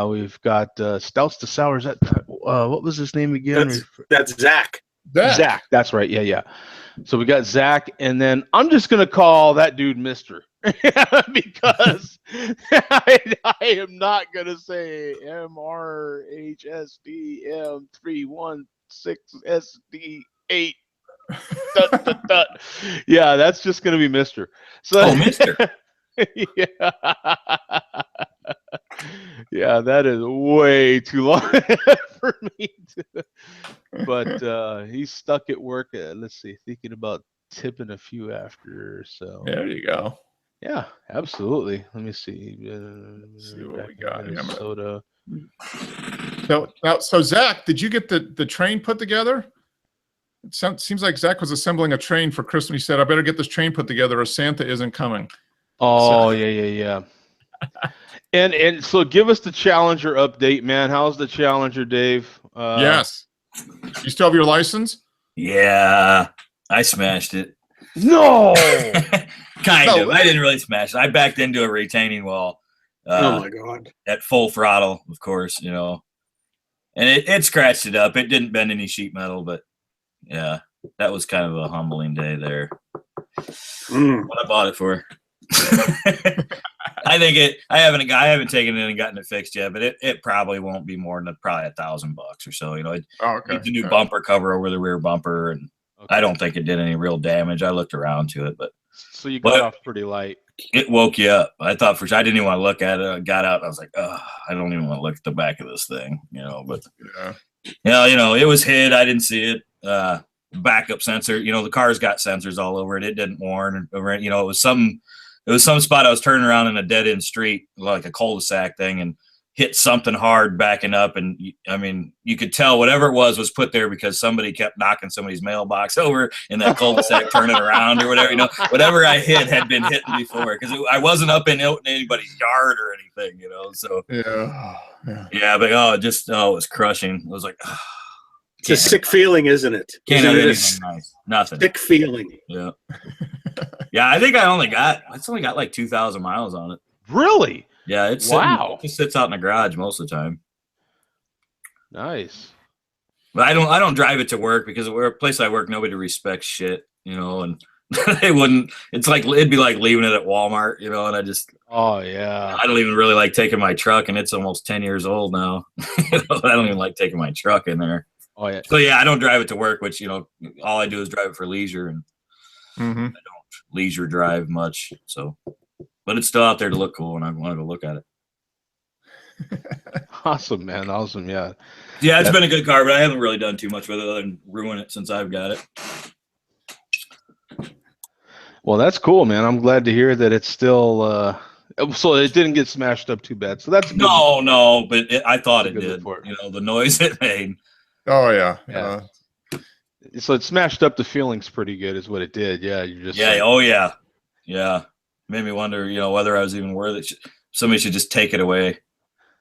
we've got Stouts to Sours. What was his name again? That's Zach. Zach. That's right. Yeah. So we got Zach. And then I'm just going to call that dude Mr. because I am not going to say MRHSDM316SD8. Yeah, that's just going to be Mr. So, Mr. Yeah, that is way too long for me but he's stuck at work. Let's see, thinking about tipping a few after. So there you go. Yeah, absolutely. Let me see. See what we got. Minnesota. So Zach, did you get the train put together? It seems like Zach was assembling a train for Christmas. He said, "I better get this train put together, or Santa isn't coming." Oh, yeah. And so give us the Challenger update, man. How's the Challenger, Dave? Yes. You still have your license? Yeah, I smashed it. No. Kind No of. way. I didn't really smash it. I backed into a retaining wall. Oh my God. At full throttle, of course, and it scratched it up. It didn't bend any sheet metal, but yeah, that was kind of a humbling day there. What I bought it for. I haven't taken it and gotten it fixed yet, but it probably won't be more than probably $1,000 or so. It needs a new bumper cover over the rear bumper, and I don't think it did any real damage. I looked around to it, but so you got off pretty light. It woke you up. I thought I didn't even want to look at it. I got out and I was like, oh, I don't even want to look at the back of this thing, but it was hid. I didn't see it. Backup sensor, the car's got sensors all over it. It didn't warn over it. It was some spot I was turning around in a dead end street, like a cul-de-sac thing, and hit something hard backing up. And you could tell whatever it was put there because somebody kept knocking somebody's mailbox over in that cul-de-sac, turning around or whatever. Whatever I hit had been hitting before because I wasn't up in anybody's yard or anything. So yeah, but it was crushing. It was like, it's a sick feeling, isn't it? Can't have anything nice. Nothing. Sick feeling. Yeah. Yeah, I think it's only got like 2,000 miles on it. Really? Yeah, it just sits out in the garage most of the time. Nice. But I don't drive it to work because we're a place I work, nobody respects shit, and they wouldn't. It's like it'd be like leaving it at Walmart, and I just. Oh yeah. I don't even really like taking my truck, and it's almost 10 years old now. I don't even like taking my truck in there. Oh yeah. So yeah, I don't drive it to work, which all I do is drive it for leisure, and I don't leisure drive much. So. But it's still out there to look cool, and I want to go look at it. Awesome, man. Awesome, yeah. Yeah, it's been a good car, but I haven't really done too much with it other than ruin it since I've got it. Well, that's cool, man. I'm glad to hear that it's still. So it didn't get smashed up too bad. So that's good. No, but I thought it did. Report. The noise it made. Oh yeah. So it smashed up the feelings pretty good, is what it did. Yeah, you just. Yeah. Oh yeah. Yeah. Made me wonder, whether I was even worth it. Somebody should just take it away.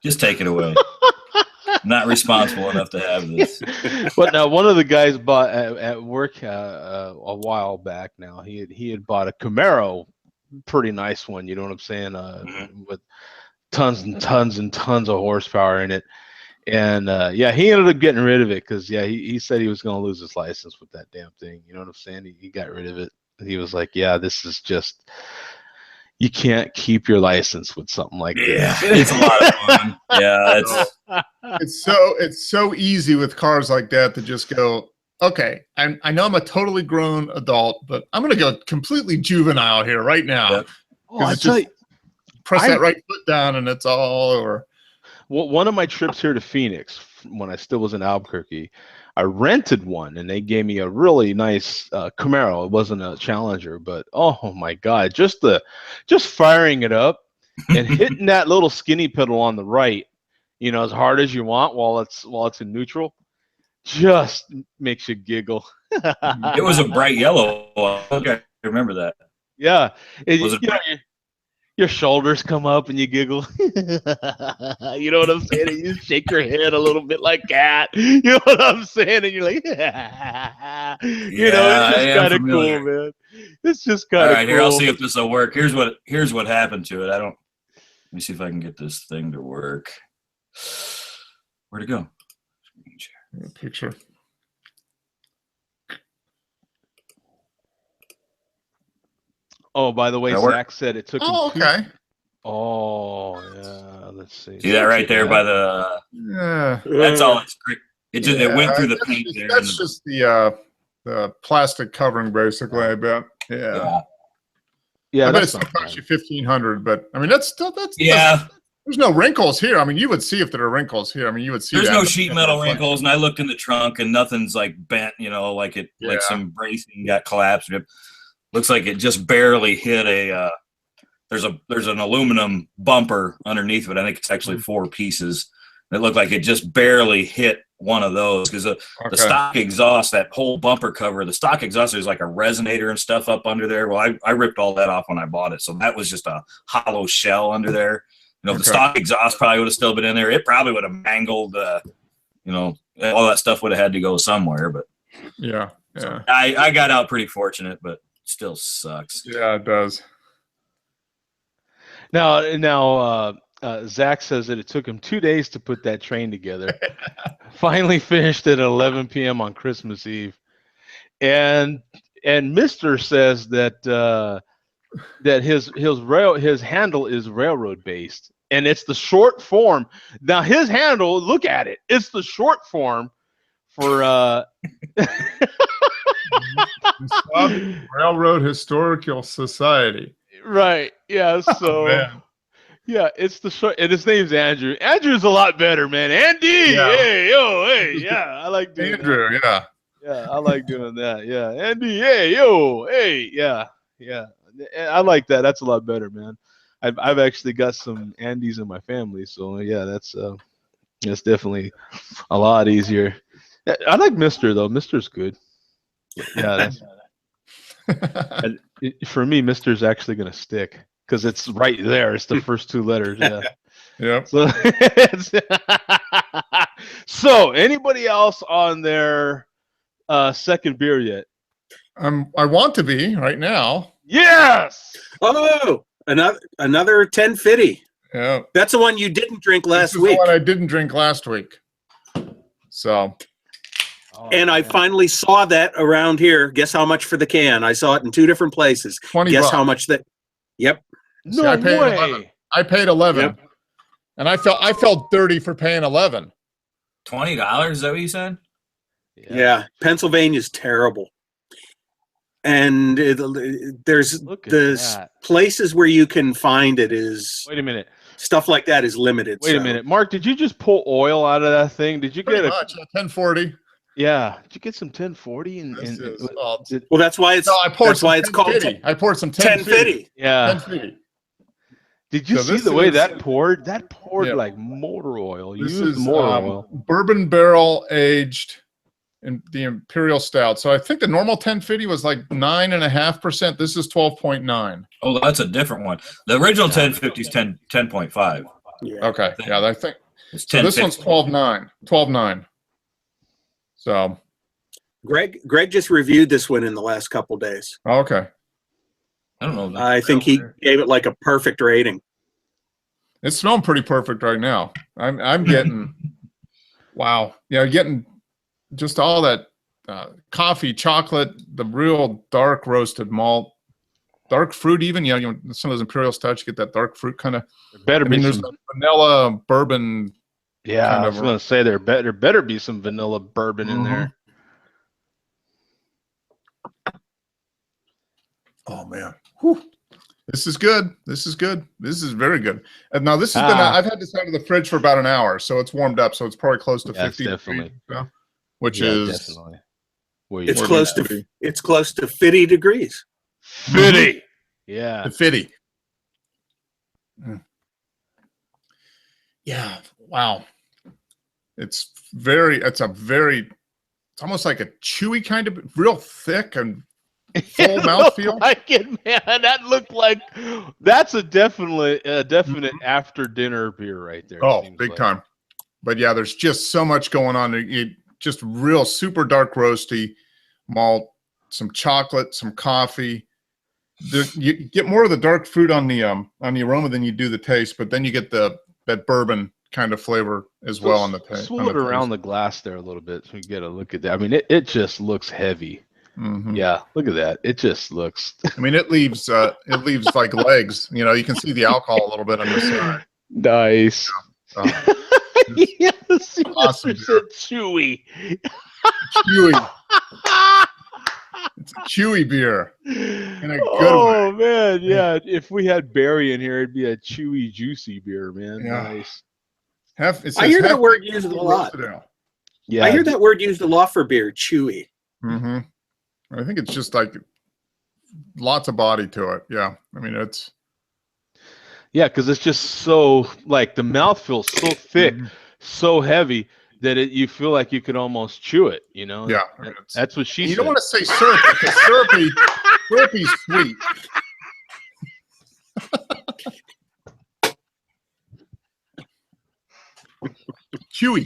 Just take it away. I'm not responsible enough to have this. But now, one of the guys bought at work a while back. Now he had bought a Camaro, pretty nice one. You know what I'm saying? With tons and tons and tons of horsepower in it. And he ended up getting rid of it because he said he was going to lose his license with that damn thing. You know what I'm saying? He got rid of it. He was like, this is just. You can't keep your license with something like this. It's a lot of fun. Yeah, it's so easy with cars like that to just go, okay, I know I'm a totally grown adult, but I'm going to go completely juvenile here right now. Yep. Oh, I tell you, press that right foot down and it's all over. Well, one of my trips here to Phoenix, when I still was in Albuquerque, I rented one, and they gave me a really nice Camaro. It wasn't a Challenger, but oh my God, just firing it up and hitting that little skinny pedal on the right, as hard as you want while it's in neutral, just makes you giggle. It was a bright yellow. Okay, I remember that. Yeah, Was it your shoulders come up and you giggle. You know what I'm saying? And you shake your head a little bit like that. You know what I'm saying? And you're like, it's just kind of cool, man. It's just kind of cool. All right, here, I'll see if this will work. Here's what happened to it. Let me see if I can get this thing to work. Where'd it go? Picture. Oh, by the way, Zach said it took him okay. Oh, yeah. Let's see. See that right there by the... Yeah. That's all it's great. It went through the paint there. That's just the plastic covering, basically, I bet. Yeah. Yeah, I bet it's still cost you $1,500, but I mean, that's yeah. There's no wrinkles here. I mean, you would see if there are wrinkles here. I mean, you would see. There's no sheet metal wrinkles, and I looked in the trunk, and nothing's like bent. Like some bracing got collapsed. It looks like it just barely hit a. There's an aluminum bumper underneath it. I think it's actually 4 pieces, It looked like it just barely hit one of those because the stock exhaust, that whole bumper cover, the stock exhaust, there's like a resonator and stuff up under there. Well, I ripped all that off when I bought it. So that was just a hollow shell under there. You know, if the stock exhaust probably would have still been in there, it probably would have mangled, you know, all that stuff would have had to go somewhere. But yeah. So I got out pretty fortunate, but still sucks. Yeah, it does. Now, Zach says that it took him 2 days to put that train together. Finally finished at 11 p.m. on Christmas Eve, and Mister says that that his handle is railroad based, and it's the short form. Now his handle, look at it, it's the short form for Railroad Historical Society. Right. Yeah. So. Yeah, it's the short, and his name's Andrew. Andrew's a lot better, man. Andy, hey, yo, hey, yeah, I like doing Andrew, that. Yeah, I like doing that. Yeah, Andy, hey, yo, hey, yeah, I like that. That's a lot better, man. I've actually got some Andys in my family, so yeah, that's definitely a lot easier. I like Mister though. Mister's good. Yeah, for me, Mister's actually gonna stick. Because it's right there. It's the first two letters. Yeah. Yep. So anybody else on their second beer yet? I want to be right now. Yes. Oh, another 1050. Yeah. That's the one you didn't drink last This is week. the one I didn't drink last week. So. And I finally saw that around here. Guess how much for the can? I saw it in 2 different places. $20. Guess how much that? Yep. No See, I paid way. 11. I paid 11, Yep. and I felt dirty for paying 11. $20? Is that what you said? Yeah. Pennsylvania's terrible. And there's the places where you can find it is. Wait a minute. Stuff like that is limited. Wait a minute, Mark. Did you just pull oil out of that thing? Did you Pretty get much, 1040. Yeah. Did you get some 1040? Well, that's why it's. No, I poured. That's why it's called. I poured some 1050. Yeah. 1050. Did you see the way that poured? That poured like motor oil. This is is motor oil. Bourbon barrel aged in the Imperial Stout. So I think the normal 1050 was like 9.5%. This is 12.9. Oh, that's a different one. The original 1050 is 10.5. Yeah. Okay. Yeah, I think it's so. This one's 12.9. 12.9. So Greg just reviewed this one in the last couple days. Okay. I don't know. I think he gave it like a perfect rating. It's smelling pretty perfect right now. I'm getting, wow. Yeah, getting just all that coffee, chocolate, the real dark roasted malt, dark fruit even. Yeah, you know, some of those Imperial stouts, you get that dark fruit kind of. There's some vanilla bourbon. Yeah, I was going to say there better be some vanilla bourbon in there. Oh man. Whew. This is good. This is good. This is very good. And now this has been, I've had this out of the fridge for about an hour, so it's warmed up. So it's probably close to 50 definitely. degrees, which is definitely. It's close to 50 degrees. 50. Yeah. 50. Yeah. Wow. It's almost like a chewy kind of, real thick and full mouthfeel. Like it, man. That looked like that's a definite after dinner beer right there. Oh, big time. But yeah, there's just so much going on. Just real super dark roasty malt, some chocolate, some coffee. You get more of the dark fruit on the aroma than you do the taste, but then you get that bourbon kind of flavor as well on the taste. Swirl it around the glass there a little bit so we get a look at that. I mean, it just looks heavy. Mm-hmm. Yeah, look at that. It just looks. I mean, it leaves like legs. You know, you can see the alcohol a little bit on the side. Nice. Yes, awesome. Chewy. Chewy. It's a chewy beer. In a good oh way. Man, yeah. If we had Barry in here, it'd be a chewy, juicy beer, man. Yeah. Nice. I hear that word used a lot. Yeah, I hear that word used a lot for beer, chewy. Mm-hmm. I think it's just like lots of body to it. Yeah. I mean, it's. Yeah, because it's just so, like, the mouth feels so thick. so heavy that you feel like you could almost chew it. You know. Yeah, That's what she you said. don't want to say syrupy because syrupy's sweet. Chewy.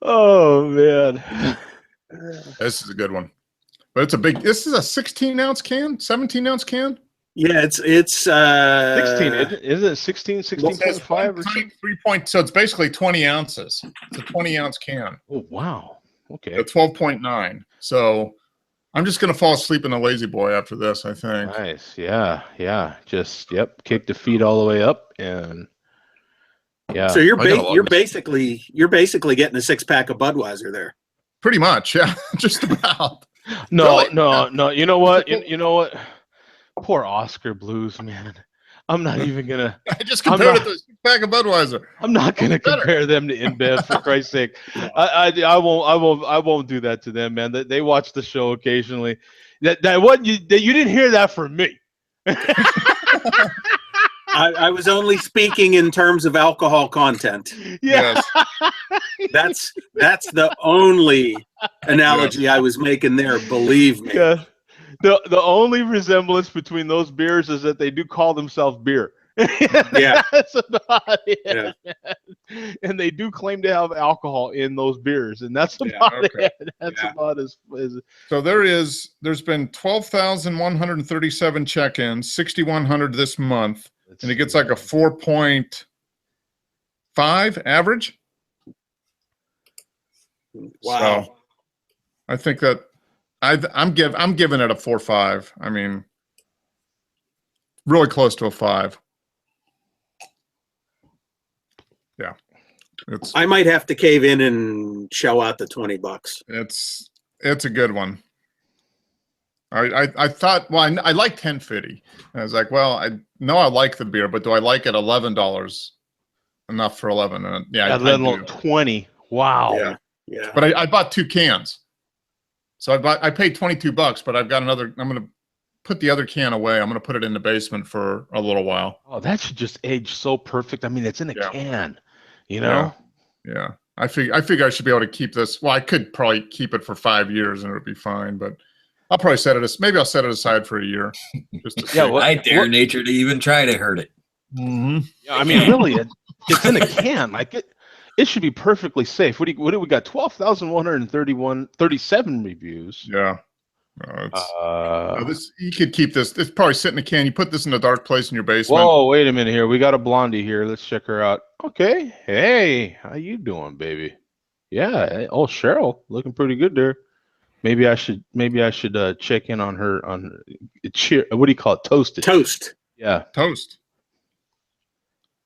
Oh man. This is a good one. But it's a big, this is a 16-ounce can, 17-ounce can? Yeah, it's 16, is it 16, 16.5 or something? 3 point, so it's basically 20 ounces. It's a 20-ounce can. Oh, wow. Okay. At 12.9. So I'm just going to fall asleep in the lazy boy after this, I think. Nice. Yeah. Yeah. Just, yep. Kick the feet all the way up and yeah. So you're basically getting a 6-pack of Budweiser there. Pretty much, yeah. Just about. No, Really? no. You know what? You know what? Poor Oscar Blues, man. I'm not even gonna. I just compared it to a 6-pack of Budweiser. I'm not gonna compare them to InBev for Christ's sake. I won't do that to them, man. They watch the show occasionally. That what you didn't hear that from me. I was only speaking in terms of alcohol content. Yeah. Yes. That's the only analogy I was making there. Believe me. Yeah. The only resemblance between those beers is that they do call themselves beer. Yeah. That's about it. Yeah. And they do claim to have alcohol in those beers, and that's about it. That's about as So there's been 12,137 check-ins, 6,100 this month, and it gets like a 4.5 average. Wow. So I think that I'm giving it a 4.5. I mean, really close to a 5. Yeah, I might have to cave in and shell out the $20. it's a good one. I thought, well, I like 1050. I was like, well, I know I like the beer, but do I like it $11 enough for 11? And yeah, let alone 20. Wow. Yeah. Yeah. But I bought 2 cans. So I paid $22, but I've got another. I'm going to put the other can away. I'm going to put it in the basement for a little while. Oh, that should just age so perfect. I mean, it's in a can, you know? Yeah. I figure I should be able to keep this. Well, I could probably keep it for 5 years and it would be fine, but I'll probably maybe I'll set it aside for a year. Just to see. I dare nature to even try to hurt it. Mm-hmm. Yeah, I mean, really, it's in a can. Like it should be perfectly safe. What do we got? 12,137 reviews. Yeah. This you could keep this. It's probably sit in a can. You put this in a dark place in your basement. Whoa, wait a minute here. We got a blondie here. Let's check her out. Okay. Hey, how you doing, baby? Yeah. Hey, oh, Cheryl, looking pretty good there. Maybe I should check in on her on cheer. What do you call it? Toasted. Toast. Yeah. Toast.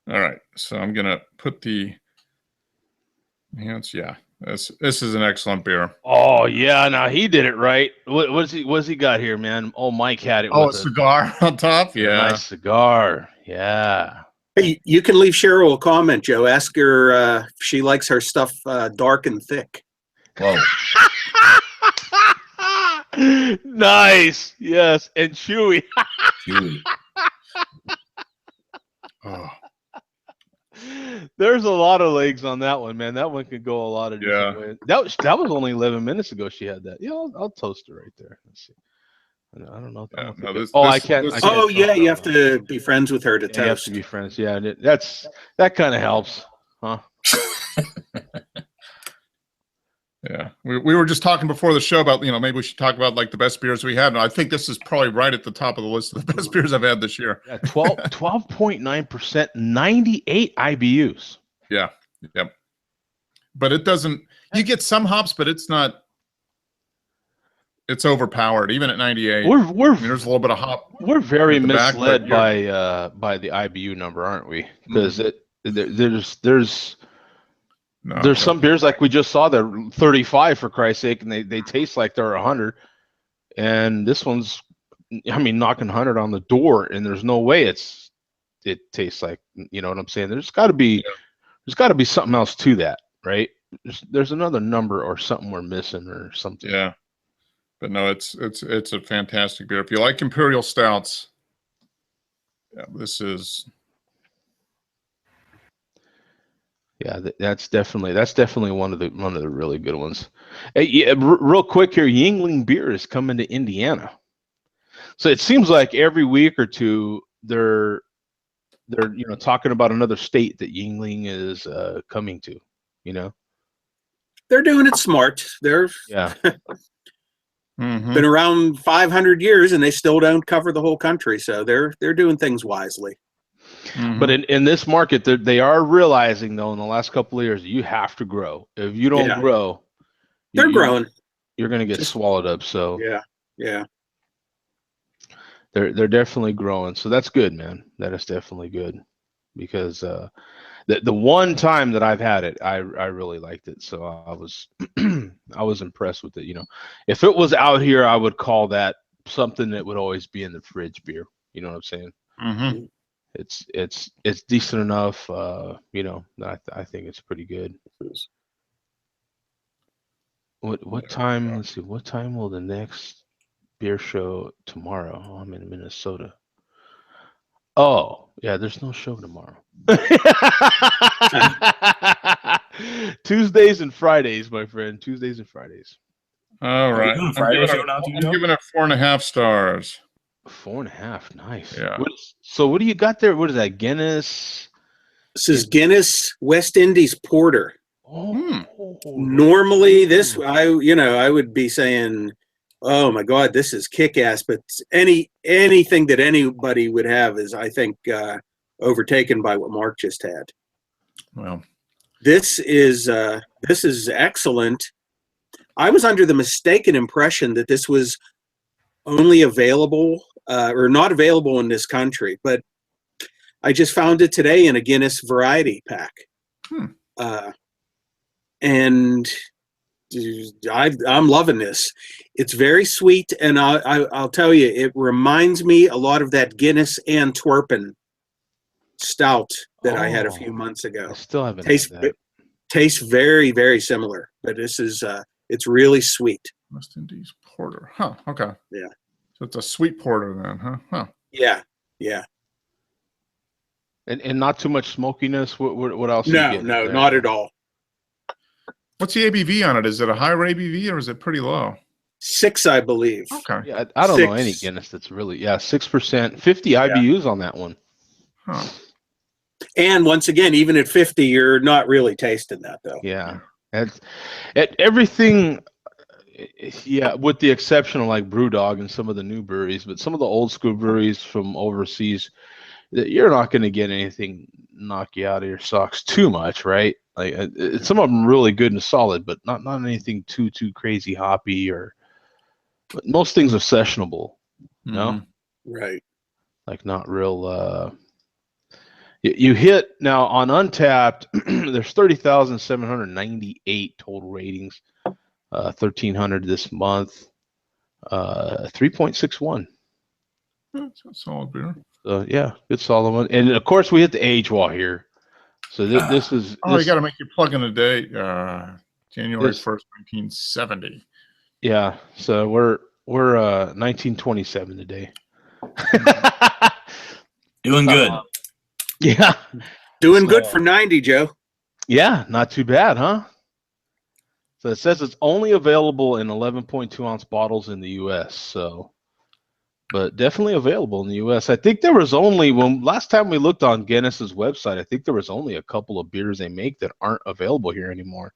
All right. So I'm gonna put the. Yeah. This is an excellent beer. Oh yeah, now he did it right. What's he got here, man? Oh, Mike had it. Oh, with a cigar on top. Yeah, nice cigar. Yeah. Hey, you can leave Cheryl a comment, Joe. Ask her if she likes her stuff dark and thick. Whoa. Nice. Yes, and chewy. Chewy. Oh. There's a lot of legs on that one, man. That one could go a lot of different ways. That was only 11 minutes ago. She had that. Yeah, I'll toast her right there. Let's see. I don't know. Yeah, I can't. You have to be friends with her to toast. You have to be friends. Yeah, that kind of helps, huh? Yeah, we were just talking before the show about, maybe we should talk about like the best beers we had. And I think this is probably right at the top of the list of the best beers I've had this year. Yeah, 12.9%, 98 IBUs. Yeah, yep. But it doesn't. You get some hops, but it's not. It's overpowered, even at 98. There's a little bit of hop. We're very misled by the IBU number, aren't we? Because there's some beers like we just saw that are 35 for Christ's sake, and they taste like they're 100. And this one's, knocking 100 on the door, and there's no way it tastes like, you know what I'm saying? There's got to be something else to that, right? There's another number or something we're missing or something. Yeah, but no, it's a fantastic beer. If you like imperial stouts, Yeah, this is. Yeah, that's definitely one of the really good ones. Hey, yeah, real quick here, Yingling beer is coming to Indiana. So it seems like every week or two they're talking about another state that Yingling is coming to. You know. They're doing it smart. They're Yeah. been around 500 years and they still don't cover the whole country. So they're doing things wisely. But in this market, they are realizing though in the last couple of years you have to grow. If you don't grow, they're growing. You're going to get swallowed up. So yeah, they're definitely growing. So that's good, man. That is definitely good because the one time that I've had it, I really liked it. So I was I was impressed with it. You know, if it was out here, I would call that something that would always be in the fridge beer. You know what I'm saying? Mm-hmm. It's decent enough. You know, I think it's pretty good. What time? Let's see. What time will the next beer show tomorrow? Oh, I'm in Minnesota. Oh, yeah. There's no show tomorrow. Tuesdays and Fridays, my friend. Tuesdays and Fridays. All right. Doing Friday show now too, I'm Joe? giving it 4.5 stars. 4.5. Nice. Yeah. So what do you got there? What is that? Guinness? This is Guinness West Indies Porter. Oh. Normally, this I would be saying, "Oh my God, this is kick-ass." But anything that anybody would have is, I think, overtaken by what Mark just had. Well, this is excellent. I was under the mistaken impression that this was only available or not available in this country, but I just found it today in a Guinness variety pack. And I'm loving this. It's very sweet, and I'll tell you, it reminds me a lot of that Guinness Antwerpen stout that I had a few months ago. I still haven't had that. Tastes very, very similar, but this is it's really sweet. West Indies Porter. Huh. Okay. Yeah. So it's a sweet porter then, huh? Huh. Yeah. And not too much smokiness. What else? No, not at all. What's the ABV on it? Is it a higher ABV or is it pretty low? 6, I believe. Okay. Yeah, I don't know any Guinness that's really 6%, 50 IBUs on that one. Huh. And once again, even at 50, you're not really tasting that though. Yeah, everything. Yeah, with the exception of like BrewDog and some of the new breweries, but some of the old school breweries from overseas, you're not going to get anything knock you out of your socks too much, right? Like some of them really good and solid, but not anything too crazy hoppy but most things are sessionable, you know? Right. Like not real. You hit now on Untapped. There's 30,798 total ratings. 1,300 this month. 3.61. That's a solid beer. Yeah, good solid one. And of course, we hit the age wall here. So this is. You got to make your plug in the date. January 1st, 1970. Yeah. So we're 1927 today. Doing good. Yeah. Doing good for 90, Joe. Yeah, not too bad, huh? So it says it's only available in 11.2 ounce bottles in the U.S. So, but definitely available in the U.S. I think there was only last time we looked on Guinness's website, I think there was only a couple of beers they make that aren't available here anymore.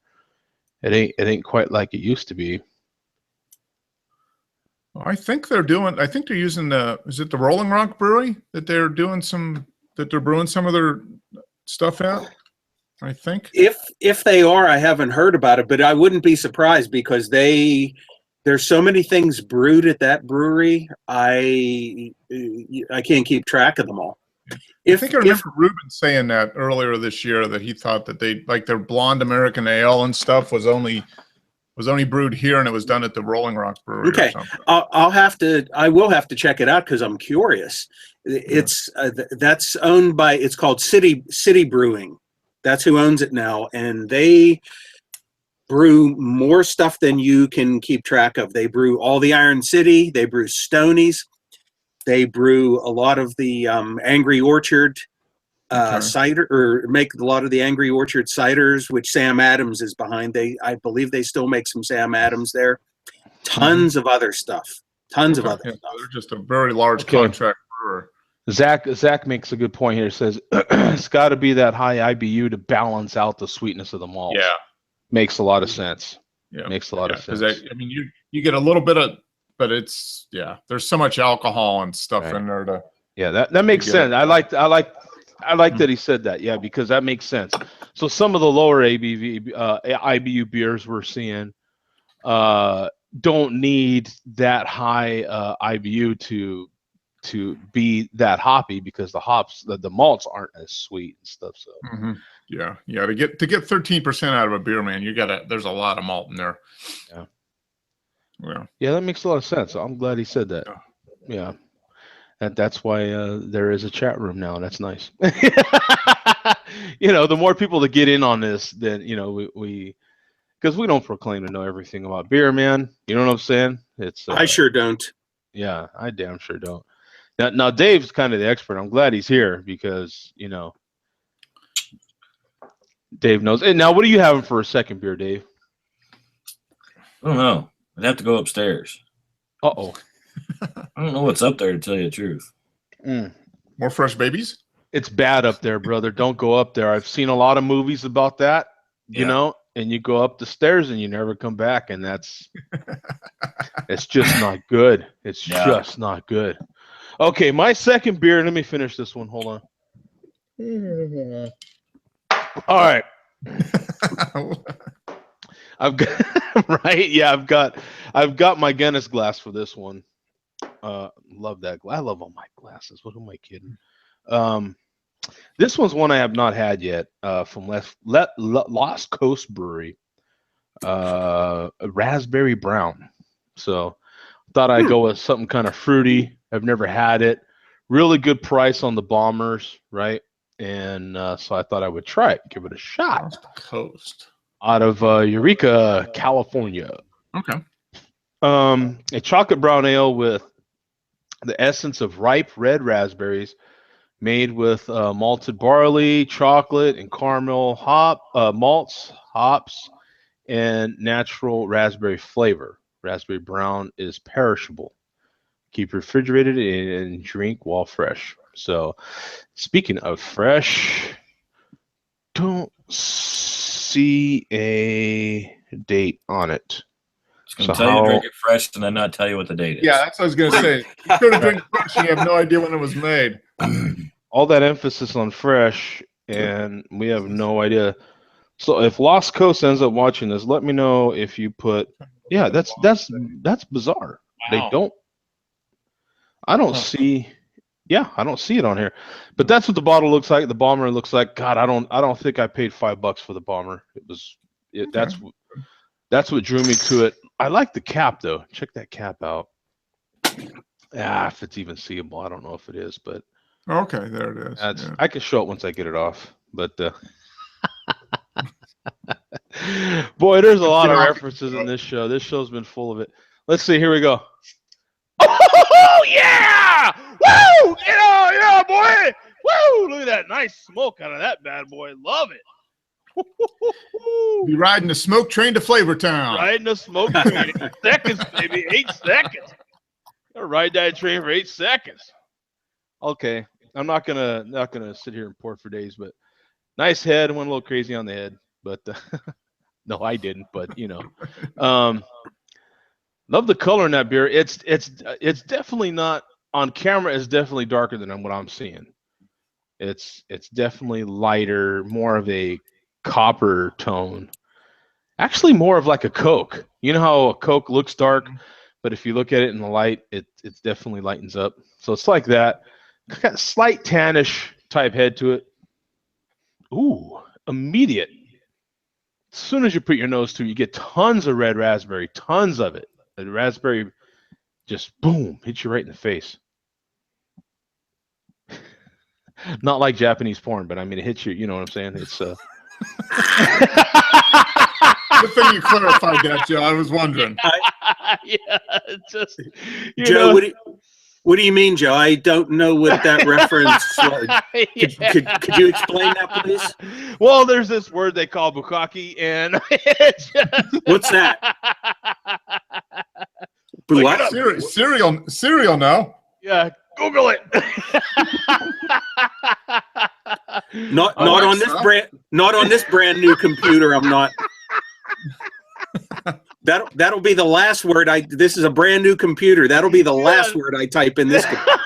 It ain't quite like it used to be. I think they're using is it the Rolling Rock Brewery that they're brewing some of their stuff at? I think. If they are, I haven't heard about it, but I wouldn't be surprised because there's so many things brewed at that brewery. I can't keep track of them all. I think I remember Ruben saying that earlier this year that he thought that they like their blonde American ale and stuff was only brewed here and it was done at the Rolling Rock Brewery. Okay, or something. I will have to check it out because I'm curious. It's that's owned by. It's called City Brewing. That's who owns it now, and they brew more stuff than you can keep track of. They brew all the Iron City. They brew Stonies. They brew a lot of the Angry Orchard Okay. cider, or make a lot of the Angry Orchard ciders, which Sam Adams is behind. I believe they still make some Sam Adams there. Tons of other stuff. Tons of Okay. other Yeah, stuff. they're just a very large Okay. contract brewer. Zach makes a good point here. He says it's got to be that high IBU to balance out the sweetness of the malts. Yeah. Makes a lot of sense. Yeah. Makes a lot of sense. Because I mean, you get a little bit of, but it's there's so much alcohol and stuff Right. in there to. Yeah, that makes get sense. it. I like that he said that. Yeah, because that makes sense. So some of the lower IBU beers we're seeing don't need that high IBU to be that hoppy, because the hops, the malts aren't as sweet and stuff. So Yeah. To get 13% out of a beer, man, there's a lot of malt in there. Yeah, that makes a lot of sense. I'm glad he said that. Yeah. That's why there is a chat room now. That's nice. The more people that get in on this, then we because we don't proclaim to know everything about beer, man. You know what I'm saying? It's I sure don't. Yeah, I damn sure don't. Now Dave's kind of the expert. I'm glad he's here because Dave knows. And now, what are you having for a second beer, Dave? I don't know. I'd have to go upstairs. Uh-oh. I don't know what's up there, to tell you the truth. More fresh babies? It's bad up there, brother. Don't go up there. I've seen a lot of movies about that, and you go up the stairs and you never come back, and it's just not good. It's just not good. Okay, my second beer. Let me finish this one. Hold on. All right. I've got right. Yeah, I've got my Guinness glass for this one. Love that. I love all my glasses. What am I kidding? This one's one I have not had yet. From Lost Coast Brewery. Raspberry brown. So thought I'd go with something kind of fruity. I've never had it. Really good price on the bombers, right? And so I thought I would try it, give it a shot. Lost Coast. Out of Eureka, California. Okay. A chocolate brown ale with the essence of ripe red raspberries, made with malted barley, chocolate, and caramel malts, hops, and natural raspberry flavor. Raspberry brown is perishable. Keep refrigerated and drink while fresh. So, speaking of fresh, don't see a date on it. It's going to tell you to drink it fresh and then not tell you what the date is. Yeah, that's what I was going to say. You sort of drink it fresh and you have no idea when it was made. All that emphasis on fresh, and we have no idea. So if Lost Coast ends up watching this, let me know if you put. Yeah, that's bizarre. Wow. They don't. I don't see. Yeah, I don't see it on here. But that's what the bottle looks like. The bomber looks like. God, I don't think I paid $5 for the bomber. That's what drew me to it. I like the cap though. Check that cap out. If it's even seeable, I don't know if it is, but Okay, there it is. I can show it once I get it off. But boy, there's a lot of references in this show. This show's been full of it. Let's see. Here we go. Oh yeah! Woo! Yeah, boy! Woo! Look at that nice smoke out of that bad boy. Love it. Be riding the smoke train to Flavortown. Riding the smoke train. 8 seconds, baby. 8 seconds. I'll ride that train for 8 seconds. Okay. I'm not gonna sit here and pour for days, but nice head. Went a little crazy on the head, but no, I didn't. But love the color in that beer. It's definitely not on camera. It's definitely darker than what I'm seeing. It's definitely lighter, more of a copper tone. Actually, more of like a Coke. You know how a Coke looks dark, but if you look at it in the light, it definitely lightens up. So it's like that. Got a slight tannish type head to it. Ooh, immediate. As soon as you put your nose to it, you get tons of red raspberry, tons of it. The raspberry just boom, hits you right in the face. Not like Japanese porn, but I mean it hits you. You know what I'm saying? It's Good thing you clarified that, Joe. I was wondering. yeah, just Joe, What do you mean, Joe? I don't know what that reference was. Yeah. Could you explain that, please? Well, there's this word they call bukkake, and it's just... What's that? Look What? it up. Cereal now. Yeah, Google it. Not on this brand new computer. I'm not. That'll be the last word this is a brand new computer. That'll be the last word I type in this computer.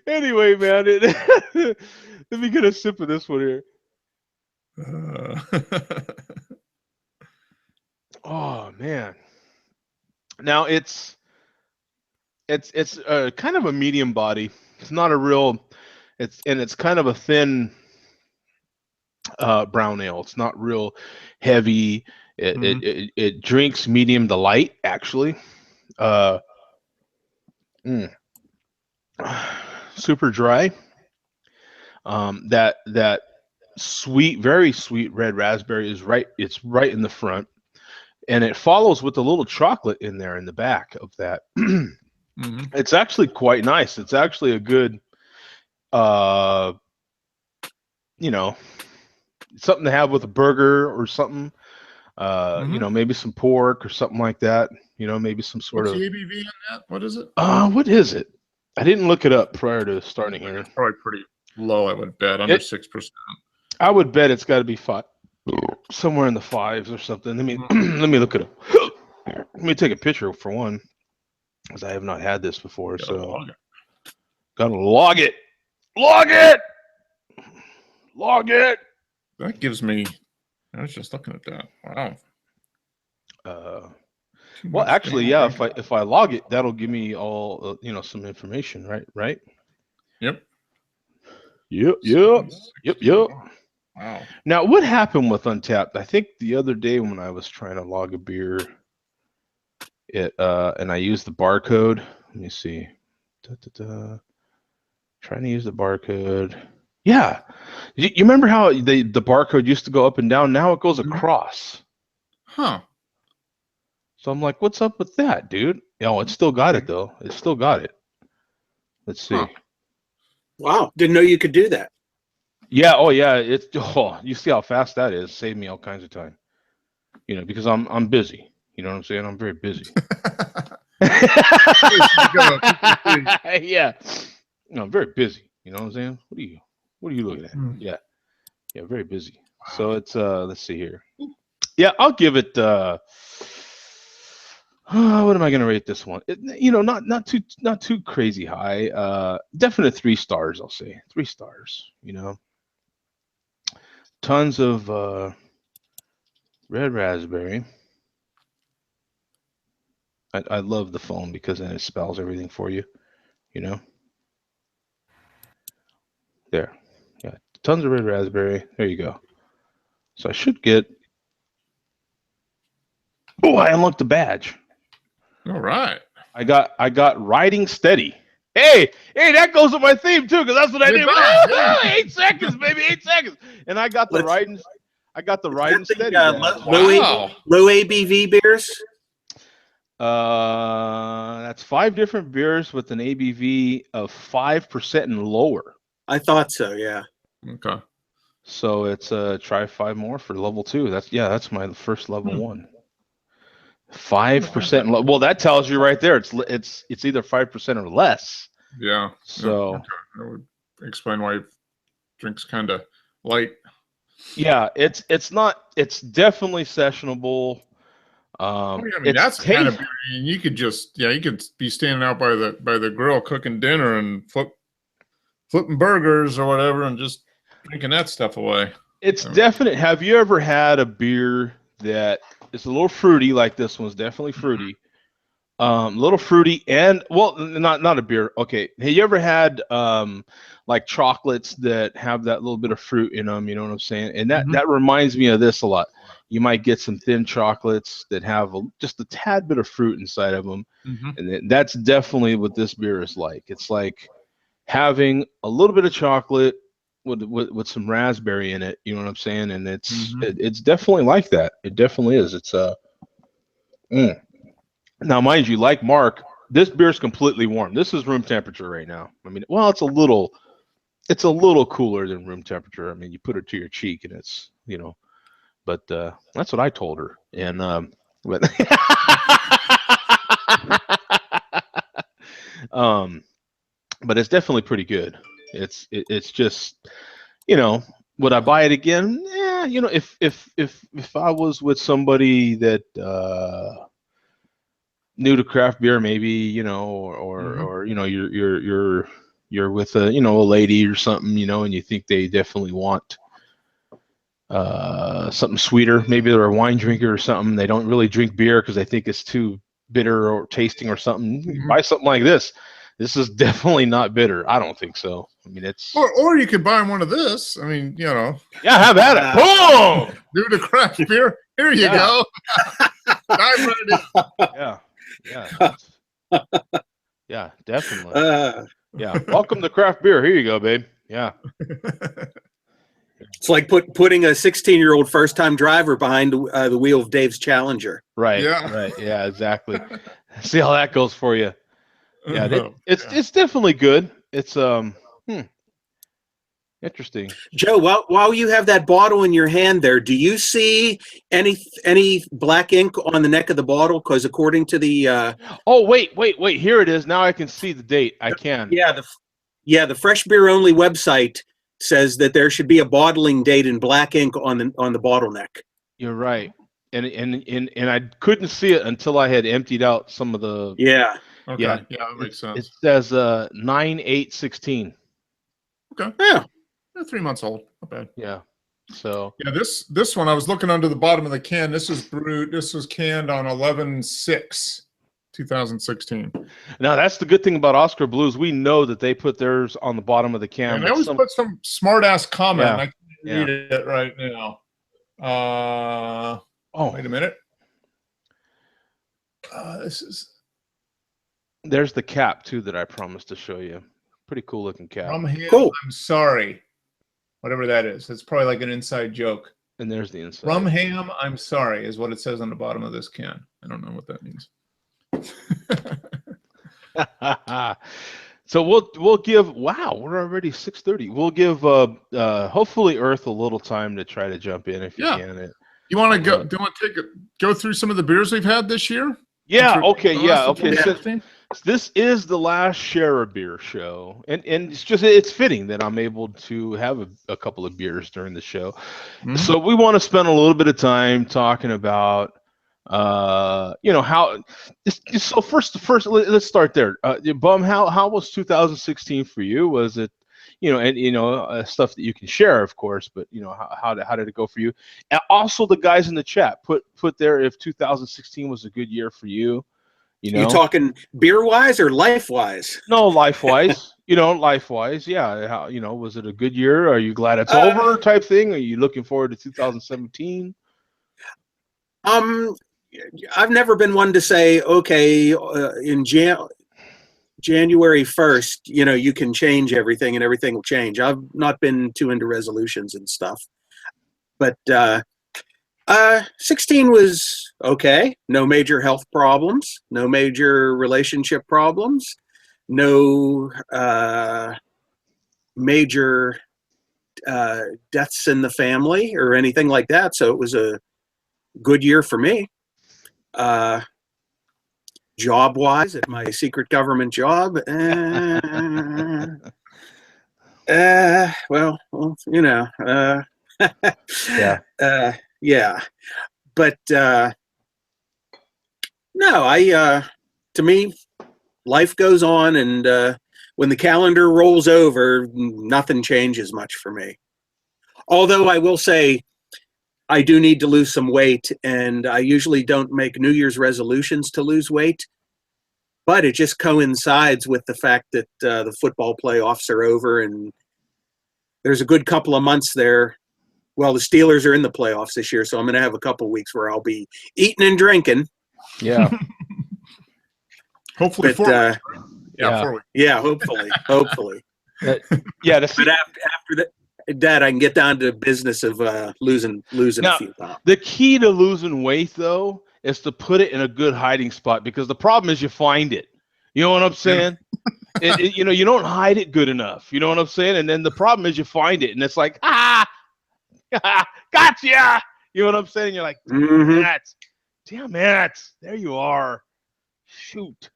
Anyway, man, let me get a sip of this one here. Oh man. Now it's kind of a medium body. It's not a real. It's kind of a thin brown ale. It's not real heavy. It drinks medium to light, actually. Super dry. That sweet, very sweet red raspberry is right. It's right in the front, and it follows with a little chocolate in there in the back of that. It's actually quite nice. It's actually a good, something to have with a burger or something. Maybe some pork or something like that. Maybe some sort What's of. the ABV in that? What is it? What is it? I didn't look it up prior to starting here. Probably pretty low, I would bet, under 6%. I would bet it's got to be 5, somewhere in the 5s or something. Let me look it up. Let me take a picture for one, because I have not had this before. Gotta log it. Log it. That gives me. I was just looking at that. Wow. Well, actually, yeah. If I log it, that'll give me all some information, right? Yep. Wow. Now, what happened with Untapped? I think the other day when I was trying to log a beer, and I used the barcode. Let me see. Trying to use the barcode. Yeah. You remember how the barcode used to go up and down? Now it goes across. Huh. So I'm like, what's up with that, dude? It's still got it, though. It's still got it. Let's see. Huh. Wow. Didn't know you could do that. Yeah. Oh, yeah. You see how fast that is. Saved me all kinds of time. Because I'm busy. You know what I'm saying? I'm very busy. Yeah. I'm very busy. You know what I'm saying? What are you looking at? Yeah. Yeah, very busy. So it's let's see here. Yeah, I'll give it what am I gonna rate this one? Not too crazy high. Definite 3 stars, I'll say. 3 stars, Tons of red raspberry. I love the phone because then it spells everything for you, There. Yeah. Tons of red raspberry. There you go. So I should get. Oh, I unlocked the badge. All right. I got riding steady. Hey, that goes with my theme too, because that's what I did. Yeah. 8 seconds, baby, 8 seconds. And I got the riding. I got the riding steady. Wow. Low ABV beers. That's 5 different beers with an ABV of 5% and lower. I thought so. Yeah. Okay. So it's try 5 more for level 2. That's my first level 1. 5%. Well, that tells you right there. It's either 5% or less. Yeah. So okay. That would explain why drinks kind of light. Yeah, it's definitely sessionable. That's kind of you could be standing out by the grill cooking dinner and flipping burgers or whatever and just drinking that stuff away. It's definite. Have you ever had a beer that is a little fruity like this one's definitely fruity? A little fruity and not a beer. Okay. Have you ever had like chocolates that have that little bit of fruit in them? You know what I'm saying? And that reminds me of this a lot. You might get some thin chocolates that have just a tad bit of fruit inside of them, and that's definitely what this beer is like. It's like having a little bit of chocolate with some raspberry in it. You know what I'm saying? And it's definitely like that. It definitely is. It's Now, mind you, like Mark, this beer's completely warm. This is room temperature right now. I mean, well, it's a little cooler than room temperature. I mean, you put it to your cheek and it's, but that's what I told her. And but but it's definitely pretty good. It's just, would I buy it again? Yeah, if I was with somebody that new to craft beer, maybe, or you're with a lady or something, and you think they definitely want something sweeter. Maybe they're a wine drinker or something. They don't really drink beer because they think it's too bitter or tasting or something. You buy something like this. This is definitely not bitter. I don't think so. I mean, it's or you could buy one of this. I mean, Yeah, have at it. Boom! New to craft beer. Here you go. I'm ready. Yeah, definitely. Yeah, welcome to craft beer. Here you go, babe. Yeah. It's like putting a 16-year-old first-time driver behind the wheel of Dave's Challenger. Right. Yeah. Right. Yeah. Exactly. See how that goes for you. Yeah. It's definitely good. It's interesting. Joe, while you have that bottle in your hand there, do you see any black ink on the neck of the bottle? Because according to the oh, wait, here it is. Now I can see the date. I can. The Fresh Beer Only website says that there should be a bottling date in black ink on the bottleneck. You're right. And I couldn't see it until I had emptied out some of the Okay. Yeah, that makes sense. It says 9/8/16. Okay. Yeah. 3 months old. Not bad. Yeah. So this one I was looking under the bottom of the can. This was brewed. This was canned on 11/6/2016. Now that's the good thing about Oscar Blues. We know that they put theirs on the bottom of the can. And they always put some smart ass comment. Yeah. I can't read it right now. Wait a minute. There's the cap too that I promised to show you. Pretty cool looking cap. Cool. I'm sorry. Whatever that is. It's probably like an inside joke. And there's the inside. Rum ham, I'm sorry, is what it says on the bottom of this can. I don't know what that means. So we'll give. Wow, we're already 6:30. We'll give hopefully Earth a little time to try to jump in if you can. You want to go? Do you want to go through some of the beers we've had this year? Yeah. Okay. Yeah. Okay. So, 2015? this is the last Share a Beer show, and it's fitting that I'm able to have a couple of beers during the show. Mhm. So we want to spend a little bit of time talking about how. So first, let's start there. Bum, how was 2016 for you? Was it stuff that you can share, of course, but how did it go for you? And also the guys in the chat put there if 2016 was a good year for you. You talking beer wise or life wise? No, life wise. Life wise. Yeah. How, was it a good year? Are you glad it's over type thing? Are you looking forward to 2017? I've never been one to say, okay, in January 1st, you can change everything and everything will change. I've not been too into resolutions and stuff, but 16 was okay. No major health problems, no major relationship problems, no major deaths in the family or anything like that. So it was a good year for me. Job wise at my secret government job, yeah, but no, to me, life goes on, and when the calendar rolls over, nothing changes much for me. Although I will say, I do need to lose some weight, and I usually don't make New Year's resolutions to lose weight, but it just coincides with the fact that the football playoffs are over, and there's a good couple of months there. Well, the Steelers are in the playoffs this year, so I'm going to have a couple of weeks where I'll be eating and drinking. Yeah. Hopefully, but, 4 weeks. Yeah. 4 weeks. Yeah, hopefully. Yeah. But after that, I can get down to business of losing Now, a few pounds. The key to losing weight, though, is to put it in a good hiding spot, because the problem is you find it. You know what I'm saying? You know, you don't hide it good enough. You know what I'm saying? And then the problem is you find it, and it's like, gotcha. You know what I'm saying? You're like, Mhm. damn it, there you are. Shoot.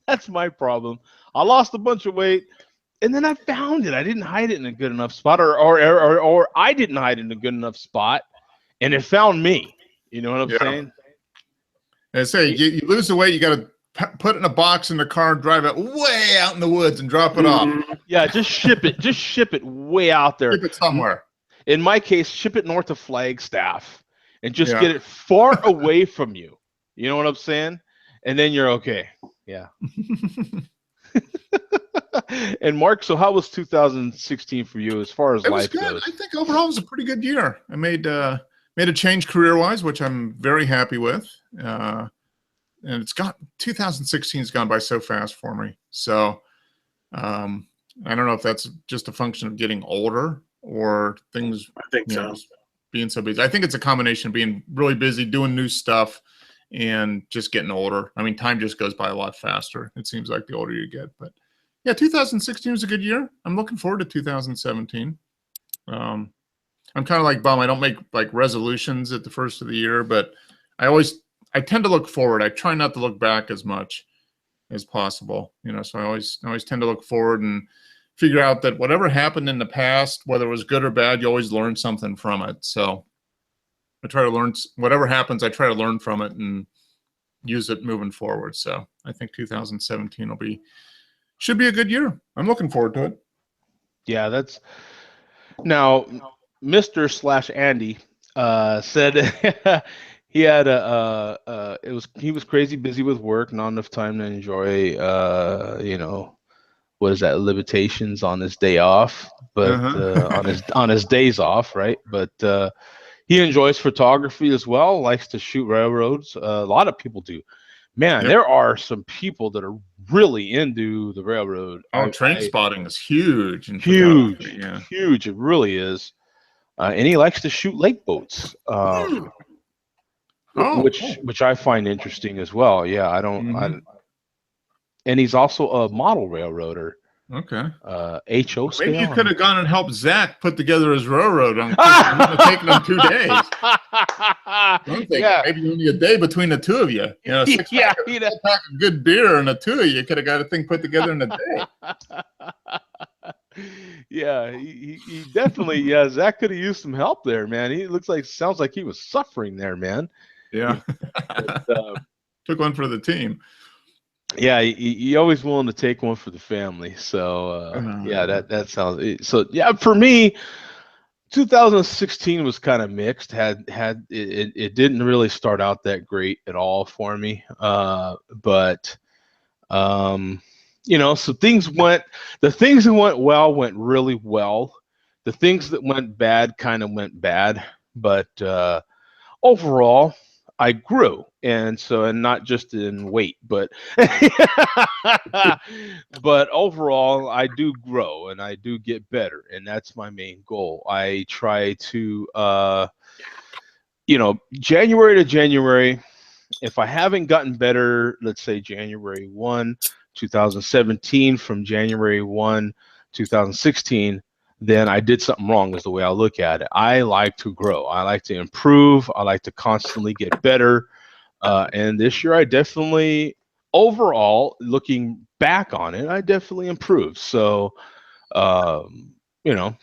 That's my problem. I lost a bunch of weight, and then I found it. I didn't hide it in a good enough spot, or I didn't hide it in a good enough spot, and it found me. You know what I'm Yeah. saying? They say you lose the weight, you got to put it in a box in the car, drive it way out in the woods, and drop it off. Mhm. Yeah, just ship it. Just ship it way out there. Keep it somewhere. In my case, ship it north of Flagstaff, and just Yeah. get it far away from you. You know what I'm saying? And then you're okay. Yeah. And Mark, so how was 2016 for you as far as It was life good. goes? I think overall it was a pretty good year. I made a change career-wise, which I'm very happy with. And 2016 has gone by so fast for me. So I don't know if that's just a function of getting older or things, I think you know, so. being so busy. I think it's a combination of being really busy, doing new stuff, and just getting older. I mean, time just goes by a lot faster, it seems like, the older you get. But yeah, 2016 was a good year. I'm looking forward to 2017. I'm kind of like Bum. I don't make like resolutions at the first of the year, but I tend to look forward. I try not to look back as much as possible, you know. So I always tend to look forward and figure out that whatever happened in the past, whether it was good or bad, you always learn something from it. So I try to learn whatever happens. I try to learn from it and use it moving forward. So I think 2017 should be a good year. I'm looking forward to it. Yeah, that's now Mr. / Andy said he had he was crazy busy with work, not enough time to enjoy you know, what is that, limitations on his day off, but on his days off, right? But he enjoys photography as well, likes to shoot railroads. A lot of people do. Man, Yep. there are some people that are really into the railroad. Train spotting is huge. In Huge, photography, yeah. huge. It really is. And he likes to shoot lake boats, which I find interesting as well. Yeah, I don't. Mhm. And he's also a model railroader, Okay. HO scale. Maybe you could have gone and helped Zach put together his railroad. It would have taken him 2 days. I'm thinking maybe only a day between the two of you. You know, six pack of good beer and the two of you could have got a thing put together in a day. Yeah, he definitely. Yeah, Zach could have used some help there, man. He sounds like he was suffering there, man. Yeah. But, took one for the team. Yeah, he always willing to take one for the family. So yeah, that sounds. So yeah, for me, 2016 was kind of mixed. It didn't really start out that great at all for me. But you know, so the things that went well went really well. The things that went bad kind of went bad. But overall, I grew, and not just in weight, but but overall, I do grow and I do get better, and that's my main goal. I try to, you know, January to January, if I haven't gotten better, let's say January 1, 2017, from January 1, 2016, then I did something wrong, is the way I look at it. I like to grow. I like to improve. I like to constantly get better. And this year I definitely, overall, looking back on it, I definitely improved. So, you know,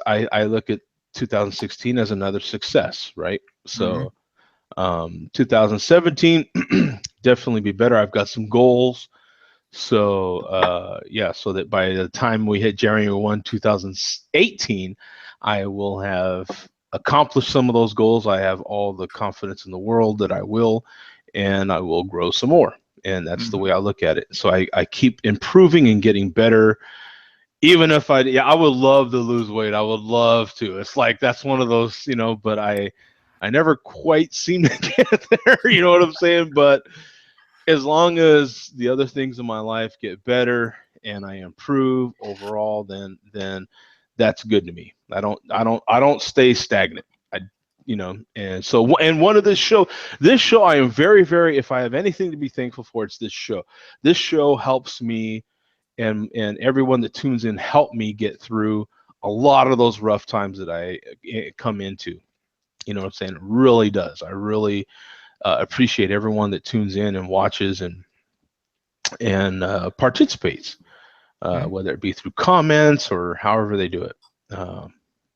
I look at 2016 as another success, right? So, 2017 definitely be better. I've got some goals. So yeah, so that by the time we hit January 1, 2018, I will have accomplished some of those goals. I have all the confidence in the world that I will, and I will grow some more. And that's the way I look at it. So I keep improving and getting better. Even if I would love to lose weight. I would love to. It's like, that's one of those, you know, but I never quite seem to get there. You know what I'm saying? But as long as the other things in my life get better and I improve overall, then that's good to me. I don't stay stagnant. and so, and one of this show I am very, very, if I have anything to be thankful for, it's this show. This show helps me, and everyone that tunes in help me get through a lot of those rough times that I come into. You know what I'm saying? It really does. I really appreciate everyone that tunes in and watches and participates, whether it be through comments or however they do it.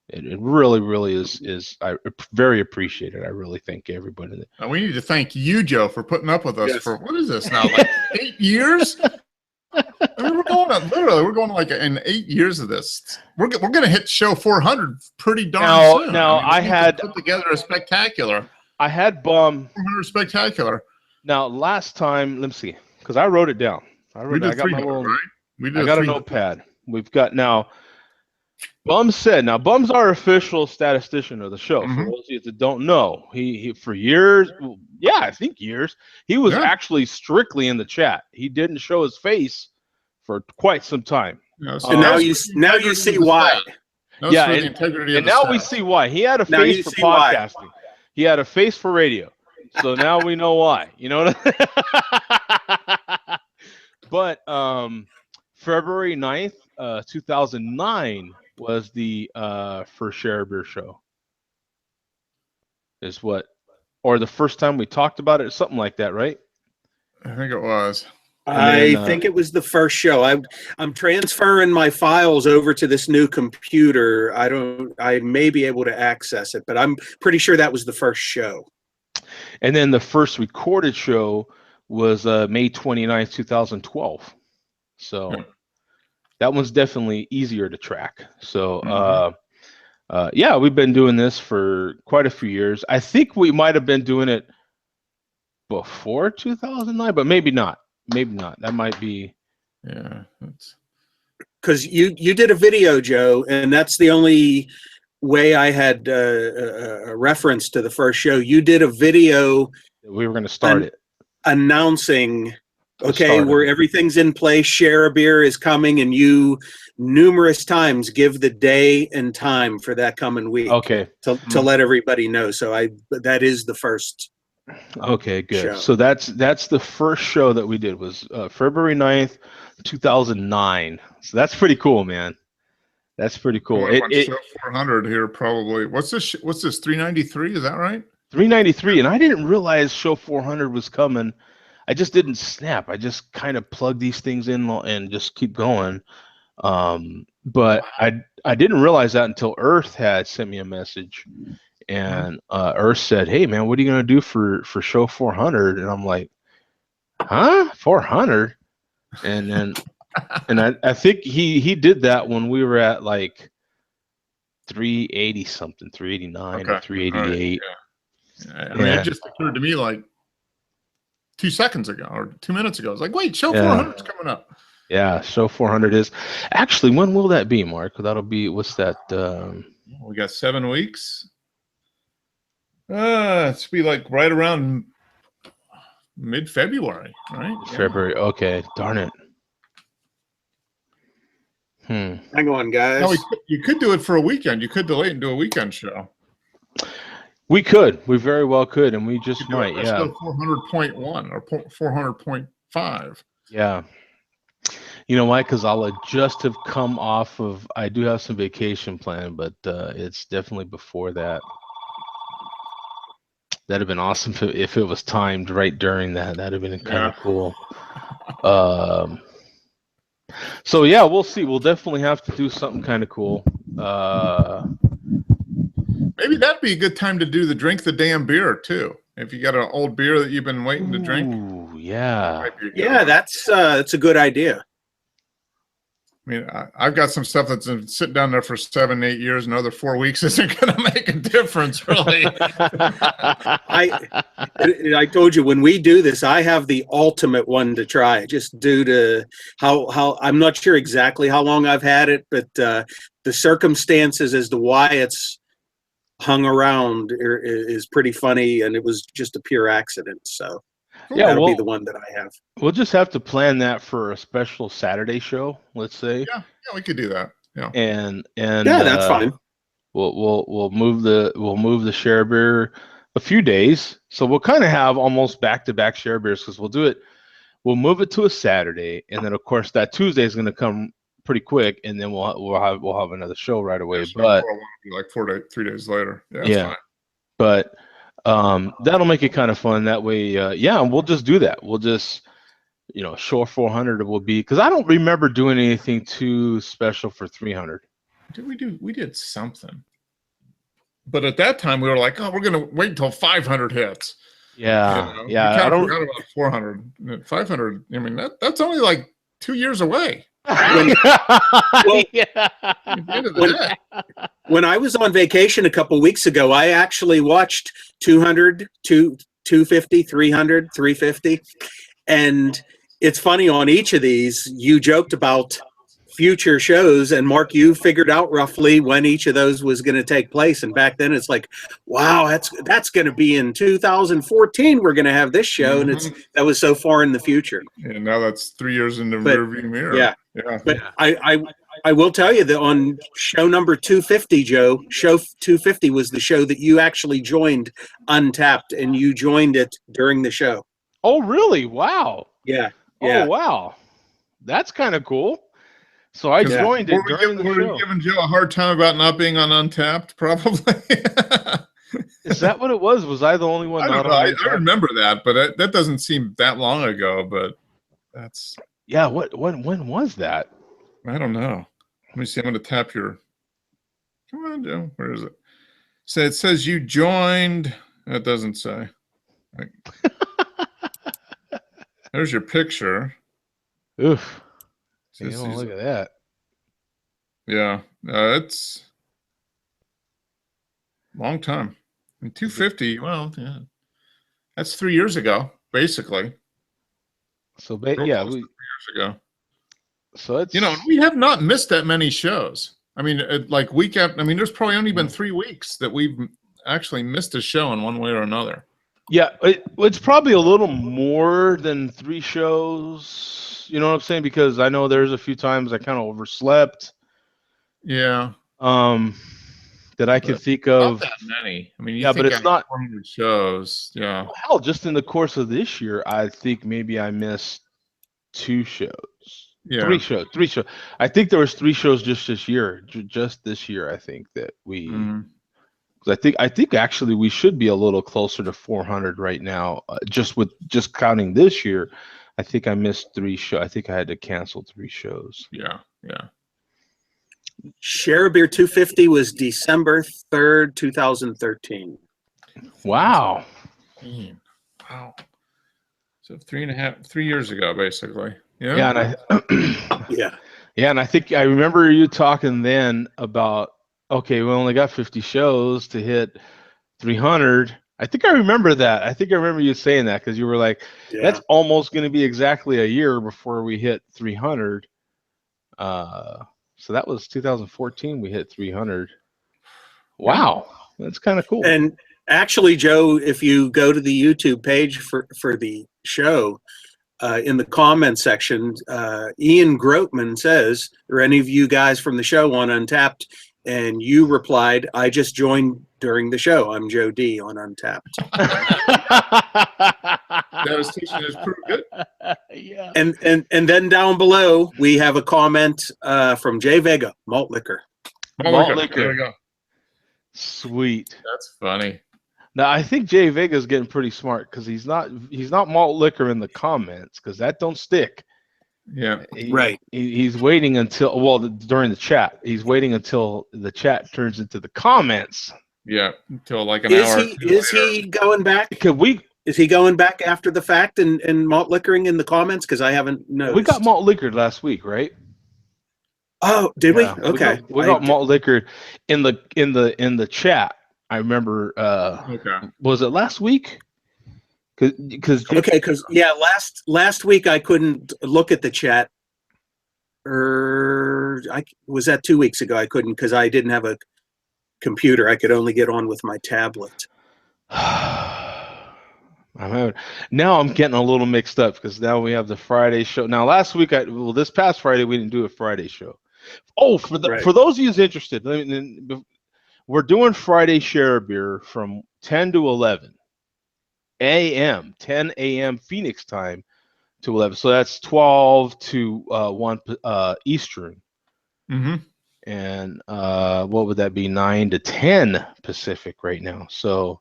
It really, really is. I very appreciate it. I really thank everybody. And we need to thank you, Joe, for putting up with us Yes. for, what is this now, like 8 years? I mean, we're going on like in 8 years of this. We're going to hit show 400 pretty darn soon. Now, I had put together a spectacular. I had 400 spectacular. Now, last time, let me see, because I wrote it down. I got my little, right? I got a notepad. We've got now. Bum's our official statistician of the show. For those of you that don't know, he for years, I think years, he was actually strictly in the chat. He didn't show his face for quite some time. So now you see why. And now we see why. He had a face for podcasting. Why. He had a face for radio. So now we know why. You know what I But February 9th, 2009 was the first Share Beer show. Is what, or the first time we talked about it, something like that, right? I think it was. I think it was the first show. I'm transferring my files over to this new computer. I may be able to access it, but I'm pretty sure that was the first show. And then the first recorded show was May 29th, 2012. So that one's definitely easier to track. So we've been doing this for quite a few years. I think we might have been doing it before 2009, but maybe not. Maybe not. That might be. Yeah. Because you did a video, Joe, and that's the only way I had a reference to the first show. You did a video. We were going to start it. Announcing, okay, where everything's in place, Share a Beer is coming, and you numerous times give the day and time for that coming week. Okay. To let everybody know. So that is the first. Okay, good. Show. So that's the first show that we did was February 9th, 2009. So that's pretty cool, man. That's pretty cool. Show 400 here probably. What's this? 393? Is that right? 393, and I didn't realize show 400 was coming. I just didn't snap. I just kind of plug these things in and just keep going. But I didn't realize that until Earth had sent me a message, and Earth said, "Hey man, what are you gonna do for show 400?" And I'm like, "Huh, 400?" And then I think he did that when we were at like 380 something, 389 or 388. Right, I mean, it just occurred to me like 2 seconds ago or 2 minutes ago. I was like, wait, show 400 is coming up. Yeah, show 400 is actually, when will that be, Mark? That'll be, what's that? We got 7 weeks. It's be like right around mid-February, right? February. Okay, darn it. Hang on, guys. No, you could do it for a weekend. You could delay it and do a weekend show. We could. We very well could, and we just might. Yeah. 400.1 or 400.5. Yeah. You know why? Because I'll just have come off of. I do have some vacation planned, but it's definitely before that. That'd have been awesome if it was timed right during that. That'd have been kind of cool. So yeah, we'll see. We'll definitely have to do something kind of cool. Maybe that'd be a good time to do the drink the damn beer too. If you got an old beer that you've been waiting to drink. Ooh, yeah. That's a good idea. I mean, I've got some stuff that's been sitting down there for 7, 8 years. Another 4 weeks isn't going to make a difference, really. I told you when we do this, I have the ultimate one to try, just due to how I'm not sure exactly how long I've had it, but the circumstances as to why it's hung around is pretty funny, and it was just a pure accident. So yeah, that'll be the one that I have. We'll just have to plan that for a special Saturday show, let's say. Yeah, we could do that. Yeah. And yeah, that's fine. we'll move the share beer a few days. So we'll kind of have almost back-to-back share beers because we'll move it to a Saturday, and then of course that Tuesday is going to come pretty quick, and then we'll have another show right away. Yeah, so But it'll be like 3 days later. Yeah, that's yeah, fine. but that'll make it kind of fun. That way, yeah, and we'll just do that. We'll just Shore 400 will be, because I don't remember doing anything too special for 300. We did something, but at that time we were like, oh, we're gonna wait until 500 hits. Yeah, We kind I of don't. forgot about 400. 500. I mean, that's only like 2 years away. Well, Yeah. At the end of the day. When I was on vacation a couple weeks ago, I actually watched 200, 250, 300, 350. And it's funny, on each of these, you joked about future shows, and Mark, you figured out roughly when each of those was going to take place. And back then it's like, wow, that's going to be in 2014. We're going to have this show. And that was so far in the future. And now that's 3 years in the rearview mirror. Yeah. Yeah. But I will tell you that on show number 250, Joe, show 250 was the show that you actually joined Untapped, and you joined it during the show. Oh, really? Wow. Yeah. Oh, wow. That's kind of cool. So I joined it during the show. Were we giving Joe a hard time about not being on Untapped? Probably. Is that what it was? Was I the only one? I remember that, but that doesn't seem that long ago. But that's When was that? I don't know. Let me see. I'm going to tap your. Come on, Joe. Where is it? So it says you joined. It doesn't say. There's your picture. Oof. Look at that. Yeah, it's a long time. And 250. Well, yeah, that's 3 years ago, basically. So 3 years ago. So it's we have not missed that many shows. I mean, like week after. I mean, there's probably only been 3 weeks that we've actually missed a show in one way or another. Yeah, it's probably a little more than 3 shows. You know what I'm saying? Because I know there's a few times I kind of overslept. Yeah. That I can think of. Not that many. I mean, but it's not 400 shows. Yeah. Hell, just in the course of this year, I think maybe I missed 2 shows. Yeah. 3 shows. I think there was 3 shows just this year. Just this year, I think that we. Because I think actually we should be a little closer to 400 right now. Just counting this year, I think I missed 3 shows. I think I had to cancel 3 shows. Yeah. Share Beer 250 was December 3rd, 2013. Wow. Wow. So 3 years ago, basically. Yeah. Yeah, and Yeah, and I think I remember you talking then about, okay, we only got 50 shows to hit 300. I think I remember that. I think I remember you saying that because you were like, that's almost going to be exactly a year before we hit 300. So that was 2014. We hit 300. Wow, that's kind of cool. And actually, Joe, if you go to the YouTube page for the show, in the comment section, Ian Groatman says, "Are any of you guys from the show on Untapped?" And you replied, "I just joined during the show. I'm Joe D on Untapped." Devastation is pretty good. Yeah. And then down below we have a comment from Jay Vega, Malt Liquor. Malt liquor. There we go. Sweet. That's funny. Now I think Jay Vega's getting pretty smart because he's not malt liquor in the comments because that don't stick. Yeah. Right. He's waiting until during the chat. He's waiting until the chat turns into the comments. Yeah, until like an hour. Is he going back? Is he going back after the fact and malt liquoring in the comments? Because I haven't noticed. We got malt liquored last week, right? Oh, did we? Yeah, Okay. We got malt liquored in the chat. I remember. Okay. Was it last week? Because last week I couldn't look at the chat. Was that 2 weeks ago? I couldn't because I didn't have a computer. I could only get on with my tablet. Now I'm getting a little mixed up because now we have the Friday show. Now last week, this past Friday we didn't do a Friday show. Oh, for those of you who's interested, we're doing Friday Share a Beer from 10 to 11 a.m., 10 a.m. Phoenix time to 11. So that's 12 to 1 Eastern. Mm-hmm. And what would that be? 9 to 10 Pacific right now. So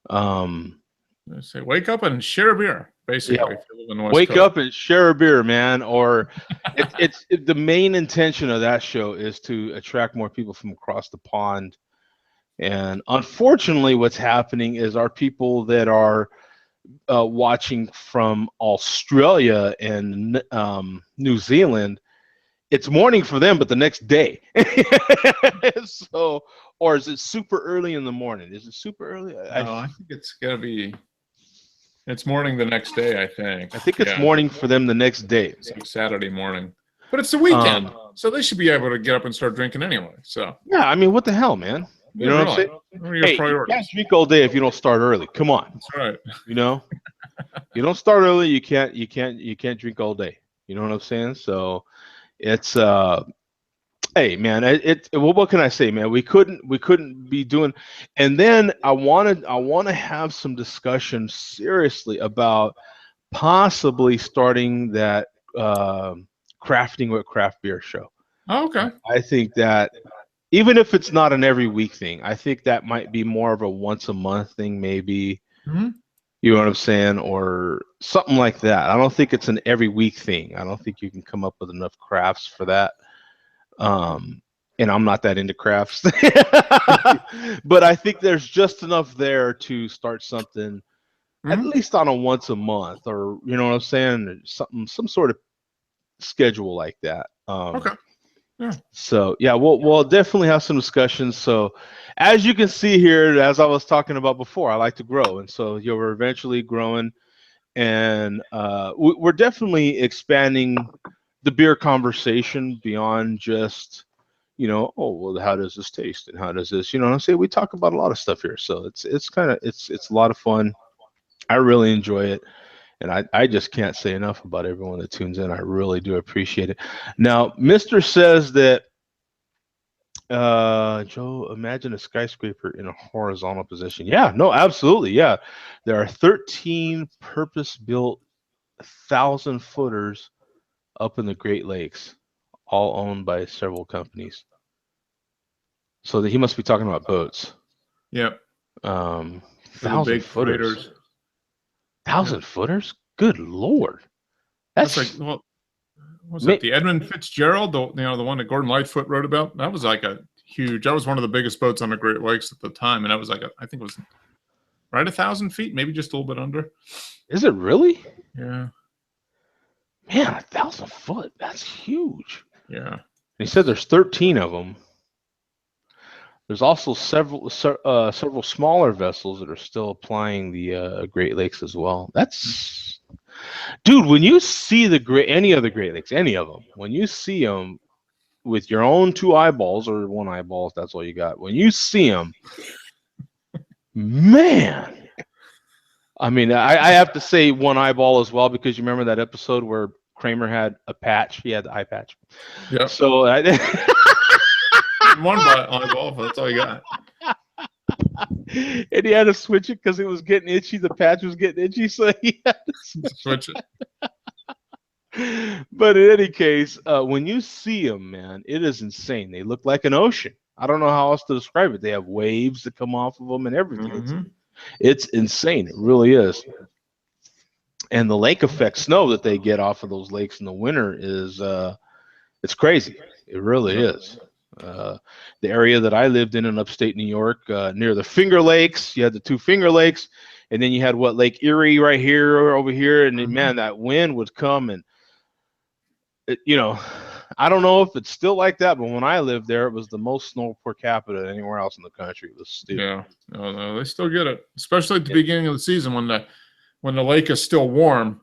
I say, wake up and share a beer, basically. Yeah. If you live in the West wake Coast. up and share a beer, man. Or the main intention of that show is to attract more people from across the pond. And unfortunately, what's happening is our people that are watching from Australia and New Zealand, it's morning for them, but the next day. So, or is it super early in the morning? Is it super early? I think it's gonna be. It's morning the next day, I think. I think it's morning for them the next day. It's like Saturday morning, but it's the weekend, so they should be able to get up and start drinking anyway. So yeah, I mean, what the hell, man? You know what I'm saying? What are your Hey, you priorities? can't drink all day if you don't start early. Come on, That's right. you know, you don't start early, you can't drink all day. You know what I'm saying? So it's hey man, well, what can I say, man? We couldn't be doing. And then I want to have some discussion seriously about possibly starting that crafting with craft beer show. Oh, okay. I think that even if it's not an every week thing, I think that might be more of a once a month thing, maybe. Mm-hmm. You know what I'm saying? Or something like that. I don't think it's an every week thing. I don't think you can come up with enough crafts for that. And I'm not that into crafts. But I think there's just enough there to start something at least on a once a month, or you know what I'm saying? Some sort of schedule like that. Okay. Yeah. So yeah, we'll definitely have some discussions. So as you can see here, as I was talking about before, I like to grow, and so you're eventually growing, and we're definitely expanding the beer conversation beyond just, you know, oh well, how does this taste and how does this, you know what I'm saying? We talk about a lot of stuff here, so it's a lot of fun. I really enjoy it. And I just can't say enough about everyone that tunes in. I really do appreciate it. Now, Mr. says that, Joe, imagine a skyscraper in a horizontal position. Yeah, no, absolutely. Yeah. There are 13 purpose-built 1,000-footers up in the Great Lakes, all owned by several companies. So he must be talking about boats. Yep. 1,000-footers. 1,000-footers? Good Lord. That's like, well, was it the Edmund Fitzgerald, the one that Gordon Lightfoot wrote about? That was like that was one of the biggest boats on the Great Lakes at the time, and that was like I think it was right 1,000 feet, maybe just a little bit under. Is it really? Yeah. Man, 1,000 foot. That's huge. Yeah. And he said there's 13 of them. There's also several smaller vessels that are still applying the Great Lakes as well. That's, dude, when you see any of the Great Lakes, any of them, when you see them with your own two eyeballs or one eyeball, if that's all you got, when you see them, man. I mean, I have to say one eyeball as well, because you remember that episode where Kramer had a patch? He had the eye patch. Yeah. So one eyeball, that's all you got. And he had to switch it because it was getting itchy. The patch was getting itchy, so he had to switch it. But in any case, when you see them, man, it is insane. They look like an ocean. I don't know how else to describe it. They have waves that come off of them and everything. Mm-hmm. It's insane. It really is. And the lake effect snow that they get off of those lakes in the winter is it's crazy. It really is. The area that I lived in upstate New York, near the Finger Lakes, you had the two Finger Lakes, and then you had Lake Erie right here or over here, and then, man, that wind would come, and I don't know if it's still like that, but when I lived there, it was the most snow per capita anywhere else in the country. It was stupid. Yeah, no, they still get it, especially at the beginning of the season when the lake is still warm.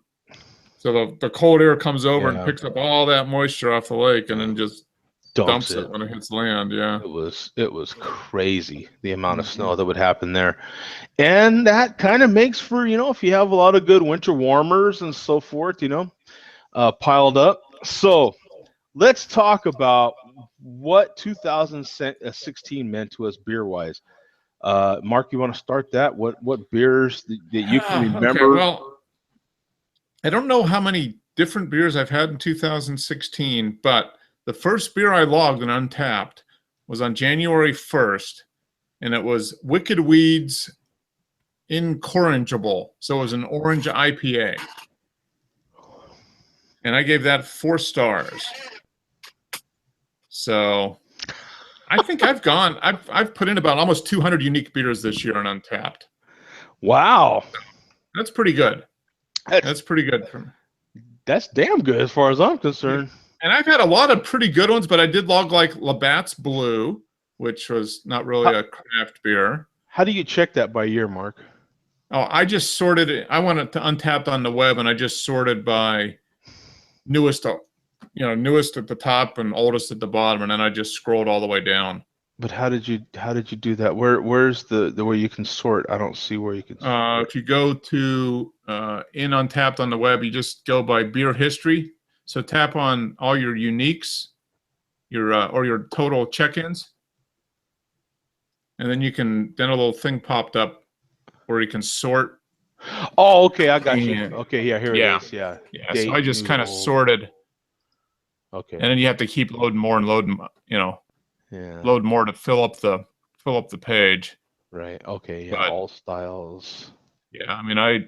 So the cold air comes over and picks up all that moisture off the lake, and then just dumps it when it hits land. Yeah, it was crazy the amount of snow that would happen there, and that kind of makes for, if you have a lot of good winter warmers and so forth, piled up. So let's talk about what 2016 meant to us beer wise. Mark, you want to start that? What beers that you can remember? Okay, well, I don't know how many different beers I've had in 2016, but the first beer I logged and untapped was on January 1st, and it was Wicked Weed's Incorrigible. So it was an orange IPA. And I gave that 4 stars. So I think I've put in about almost 200 unique beers this year on Untapped. Wow. That's pretty good. That's pretty good. That's damn good as far as I'm concerned. And I've had a lot of pretty good ones, but I did log like Labatt's Blue, which was not really a craft beer. How do you check that by year, Mark? Oh, I just sorted it. I went to Untapped on the web, and I just sorted by newest at the top and oldest at the bottom, and then I just scrolled all the way down. But how did you do that? Where's the where you can sort? I don't see where you can sort. If you go to in Untapped on the web, you just go by beer history. So tap on all your uniques, or your total check-ins, and then then a little thing popped up where you can sort. Oh, okay, I got you. Okay, yeah, here it is. Yeah. Yeah. So I just kind of sorted. Okay. And then you have to keep loading more and loading, load more to fill up the page. Right. Okay. Yeah. But, all styles. Yeah. I mean, I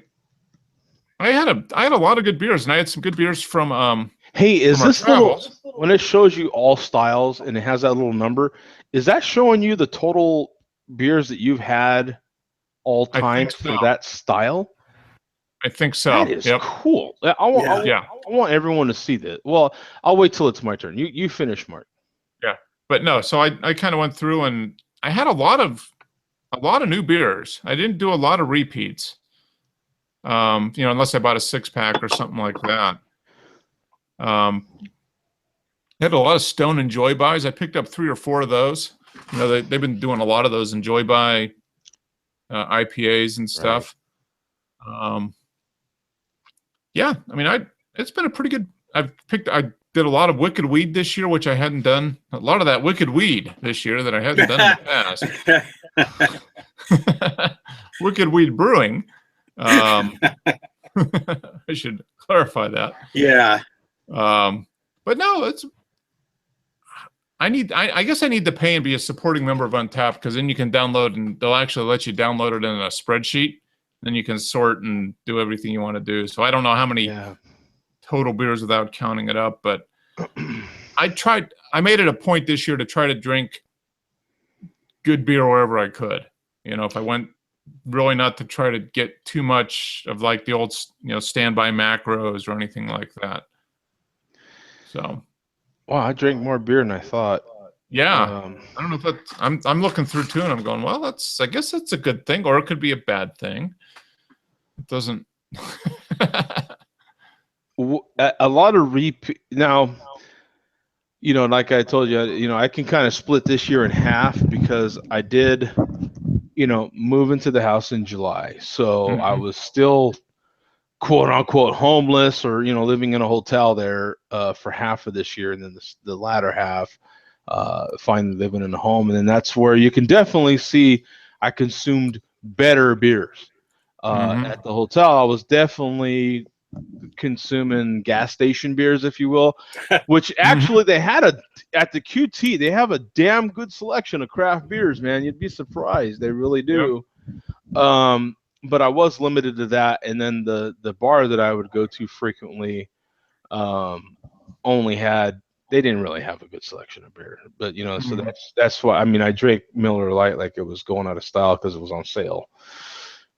had a lot of good beers, and I had some good beers from. Hey, is this little, travels. when it shows you all styles and it has that little number? Is that showing you the total beers that you've had all time for that style? I think so. That is cool. I want everyone to see this. Well, I'll wait till it's my turn. You finish, Mark. Yeah, but no. So I kind of went through, and I had a lot of new beers. I didn't do a lot of repeats. Unless I bought a 6-pack or something like that. I had a lot of Stone and Joy Buys. I picked up 3 or 4 of those. They've been doing a lot of those Enjoy Buy IPAs and stuff. Right. Yeah, I mean, it's been a pretty good. I did a lot of Wicked Weed this year, which I hadn't done. A lot of that Wicked Weed this year that I hadn't done in the past. Wicked Weed Brewing. I should clarify that. Yeah. But no, I guess I need to pay and be a supporting member of Untapped, because then you can download, and they'll actually let you download it in a spreadsheet. Then you can sort and do everything you want to do. So I don't know how many total beers without counting it up, but I made it a point this year to try to drink good beer wherever I could. If I went, really not to try to get too much of like the old, standby macros or anything like that. So. Wow, I drank more beer than I thought. Yeah, I don't know if that's. I'm looking through too, and I'm going, well, I guess that's a good thing, or it could be a bad thing. It doesn't. A lot of repeat now. Like I told you, I can kind of split this year in half, because I did, move into the house in July, so I was still, quote unquote, homeless, or living in a hotel there for half of this year, and then the latter half. Finally living in a home, and then that's where you can definitely see I consumed better beers. At the hotel, I was definitely consuming gas station beers, if you will, which actually they had at the QT, they have a damn good selection of craft beers, man. You'd be surprised. They really do. Yep. But I was limited to that, and then the bar that I would go to frequently only had. They didn't really have a good selection of beer, but so that's why. I mean, I drank Miller Lite like it was going out of style because it was on sale,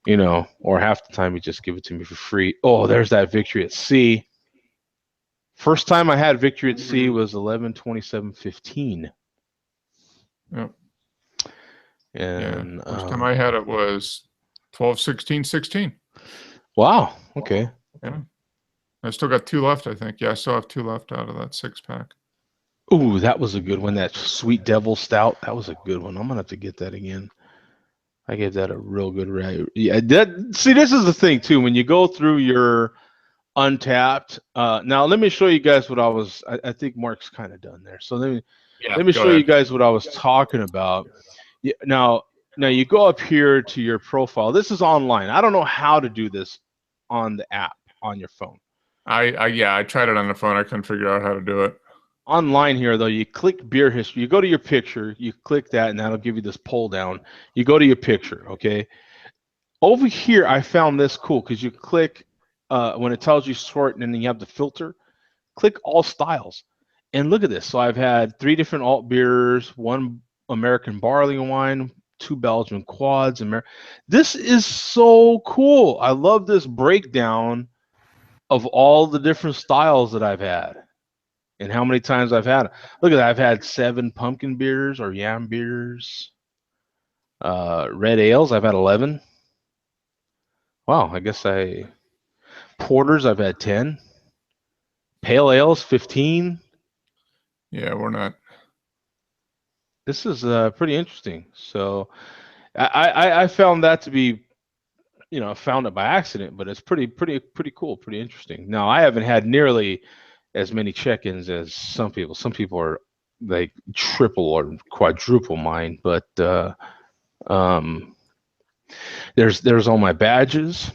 or half the time you just give it to me for free. Oh, there's that Victory at Sea. First time I had Victory at Sea was 11/27/15. Yep. And first time I had it was 12/16/16. Wow. Okay. Yeah. I still got 2 left, I think. Yeah, I still have 2 left out of that 6-pack. Ooh, that was a good one. That Sweet Devil Stout. That was a good one. I'm gonna have to get that again. I gave that a real good rate. Yeah. See, this is the thing too. When you go through your Untapped, now let me show you guys what I think Mark's kind of done there. So Yeah, let me go show you ahead. guys what I was talking about. Yeah, now you go up here to your profile. This is online. I don't know how to do this on the app on your phone. I tried it on the phone. I couldn't figure out how to do it. Online here though, you click beer history. You go to your picture. You click that, and that'll give you this pull down. You go to your picture. Okay. Over here, I found this cool because you click when it tells you sort, and then you have the filter. Click all styles, and look at this. So I've had 3 different alt beers, 1 American barley wine, 2 Belgian quads. This is so cool. I love this breakdown of all the different styles that I've had and how many times I've had it. Look at that. I've had 7 pumpkin beers or yam beers. Red ales, I've had 11. Wow, I guess porters, I've had 10. Pale ales, 15. Yeah, we're not. This is pretty interesting. So I found that to be, found it by accident, but it's pretty cool, pretty interesting. Now I haven't had nearly as many check-ins as some people. Some people are like triple or quadruple mine, but there's all my badges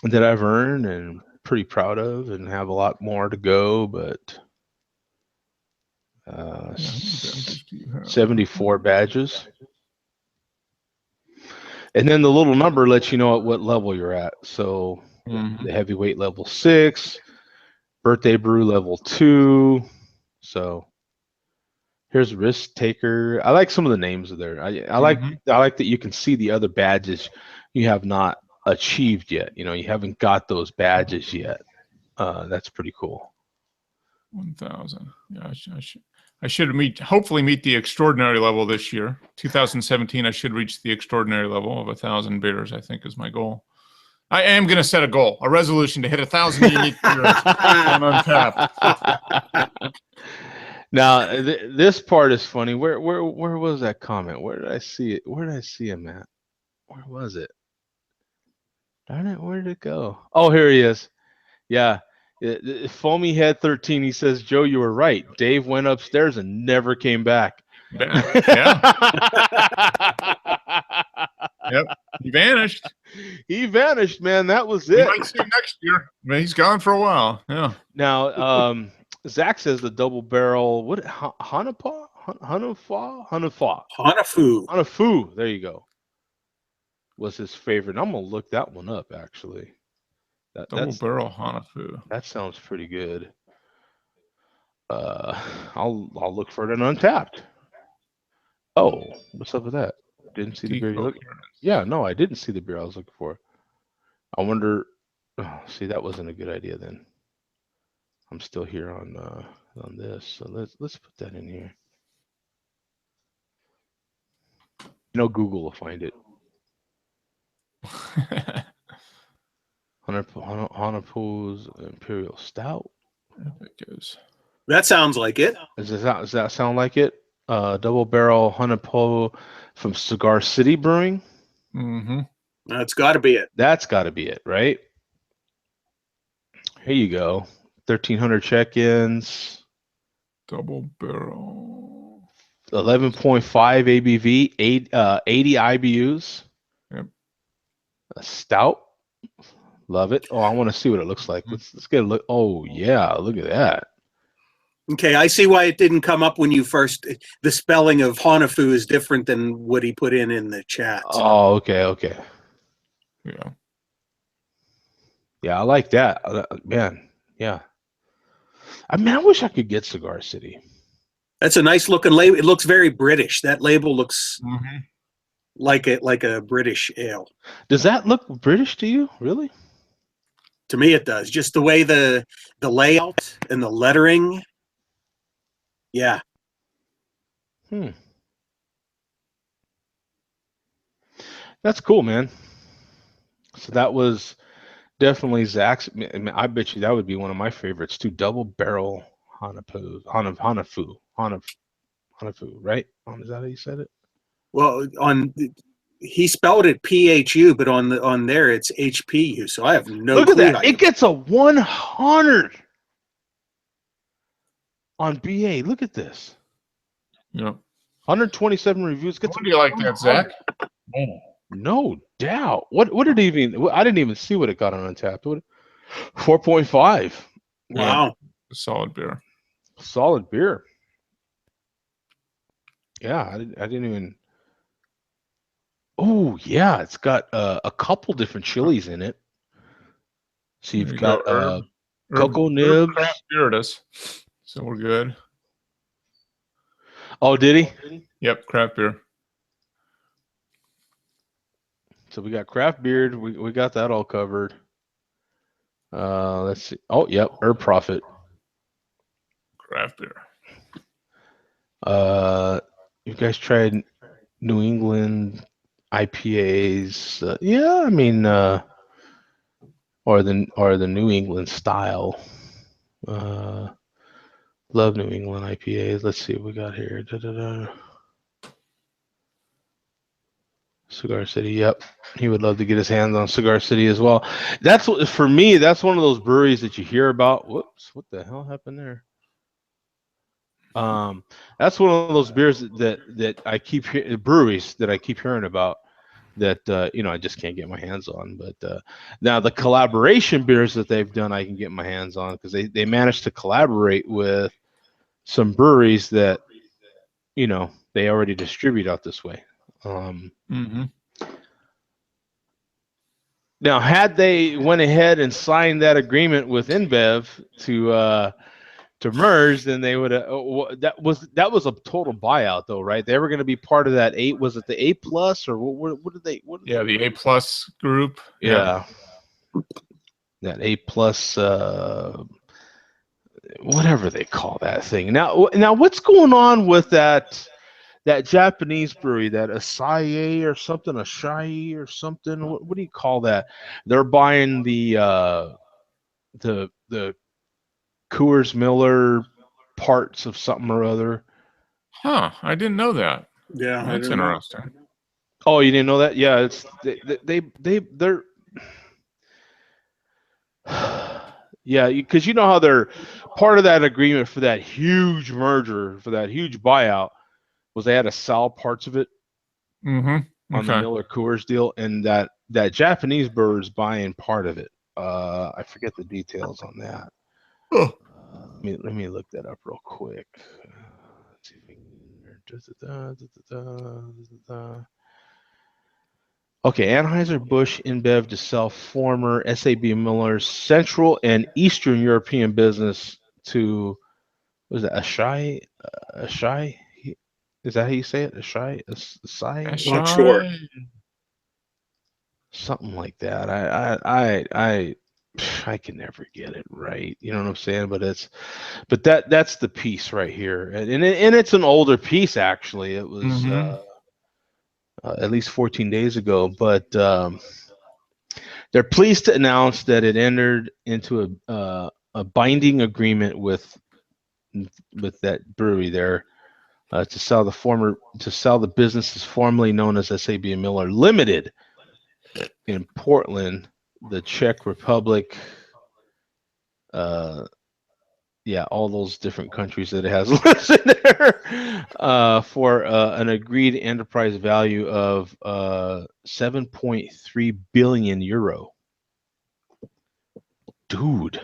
that I've earned and pretty proud of, and have a lot more to go, but Yeah, how many badges do you have? 74 badges. And then the little number lets you know at what level you're at. So the heavyweight level 6, birthday brew level 2. So here's risk taker. I like some of the names of there. I like that you can see the other badges you have not achieved yet. You haven't got those badges yet. That's pretty cool. 1,000. Yeah, I should hopefully meet the extraordinary level this year. 2017, I should reach the extraordinary level of 1,000 beers, I think is my goal. I am going to set a goal, a resolution to hit 1,000 unique beers on Untappd. Now, this part is funny. Where was that comment? Where did I see it? Where did I see him at? Where was it? Darn it, where did it go? Oh, here he is. Yeah. Foamy Head 13, he says, Joe, you were right. Dave went upstairs and never came back. Yeah. Yep. He vanished. He vanished, man. That was We it. might see him next year. I mean, he's gone for a while. Yeah. Now, Zach says the double barrel, what, Hanafu? Hanafu. There you go. Was his favorite. I'm going to look that one up, actually. Double barrel Hanafu. That sounds pretty good. I'll look for it on Untappd. Oh, what's up with that? Didn't see the beer you look. Yeah, no, I didn't see the beer I was looking for. I wonder. Oh, see, that wasn't a good idea then. I'm still here on this, so let's put that in here. Google will find it. Hanafu's Imperial Stout. That sounds like it. Does that sound like it? Double barrel Hanafu from Cigar City Brewing. Mm-hmm. That's got to be it. That's got to be it, right? Here you go. 1,300 check-ins. Double barrel. 11.5 ABV. 80 IBUs. Yep. A stout. Love it. Oh, I want to see what it looks like. Let's get a look. Oh yeah, look at that. Okay, I see why it didn't come up when you first. The spelling of Hanafu is different than what he put in the chat. Oh, okay. Yeah. Yeah, I like that. Man, yeah. I mean, I wish I could get Cigar City. That's a nice looking label. It looks very British. That label looks like a British ale. Does that look British to you? Really? To me, it does. Just the way the layout and the lettering. Yeah. That's cool, man. So that was definitely Zach's. I mean, I bet you that would be one of my favorites too. Double barrel Hanafu, right? Is that how you said it? Well, he spelled it PHU, but on there it's HPU. So I have no. Look clue at that! It gets a 100. on BA. Look at this. Yeah. 127 reviews. How do you like that, Zach? Oh, No doubt. What did it even? I didn't even see what it got on Untapped. 4.5. Wow. a solid beer. Solid beer. Yeah, I didn't even. Oh yeah, it's got a couple different chilies in it. So you've There you got go, cocoa herb nibs. craft beer it is. So we're good. Oh, did he? Yep, craft beer. So we got craft beer. We got that all covered. Let's see. Oh, yep, Herb Profit. Craft beer. You guys tried New England IPAs? Yeah, I mean, or the New England style. Love New England IPAs. Let's see what we got here. Cigar City. Yep, he would love to get his hands on Cigar City as well. That's what, for me. That's one of those breweries that you hear about. Whoops, what the hell happened there? That's one of those beers that I keep breweries that I keep hearing about that I just can't get my hands on. But now the collaboration beers that they've done, I can get my hands on because they managed to collaborate with some breweries that they already distribute out this way. Now, had they went ahead and signed that agreement with InBev to merge, then they would have. That was a total buyout, though, right? They were going to be part of that eight. Was it the A plus or what did they? Yeah, the A plus group. Yeah, that A plus, whatever they call that thing. Now, what's going on with that Japanese brewery, that Asahi or something, Asahi or something? What do you call that? They're buying the Coors Miller parts of something or other. Huh? I didn't know that. Yeah, That's interesting. Oh, you didn't know that? Yeah, it's they're yeah, because you know how they're part of that agreement for that huge merger, for that huge buyout, was they had to sell parts of it on the Miller Coors deal, and that Japanese brewer is buying part of it. I forget the details on that. Oh. Let me look that up real quick. Let's see if we can. Okay, Anheuser-Busch InBev to sell former SAB Miller's Central and Eastern European business to, was it Asahi? Asahi? Is that how you say it? Asahi? Asahi? Not sure. Something like that. I can never get it right. You know what I'm saying? But that's the piece right here, and it's an older piece actually. It was at least 14 days ago, but they're pleased to announce that it entered into a binding agreement with that brewery there to sell the businesses formerly known as SAB Miller Limited in Portland, the Czech Republic. All those different countries that it has listed there for an agreed enterprise value of 7.3 billion euro. Dude,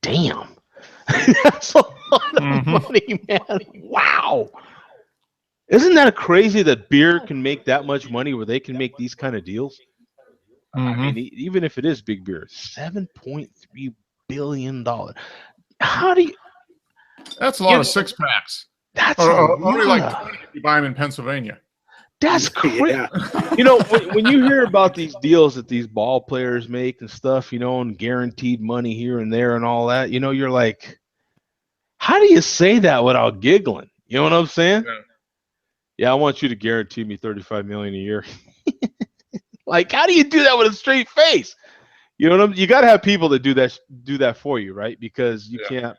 damn, that's a lot of money, man. Wow, isn't that crazy that beer can make that much money where they can make these kind of deals? I mean, even if it is big beer, $7.3 billion. How do you? That's a lot of six packs. That's only like 20 if you buy them in Pennsylvania. That's crazy. Yeah. When you hear about these deals that these ball players make and stuff, and guaranteed money here and there and all that, you're like, how do you say that without giggling? You know what I'm saying? Yeah, I want you to guarantee me $35 million a year. Like, how do you do that with a straight face? You know what I'm? You got to have people that do that for you, right? Because you can't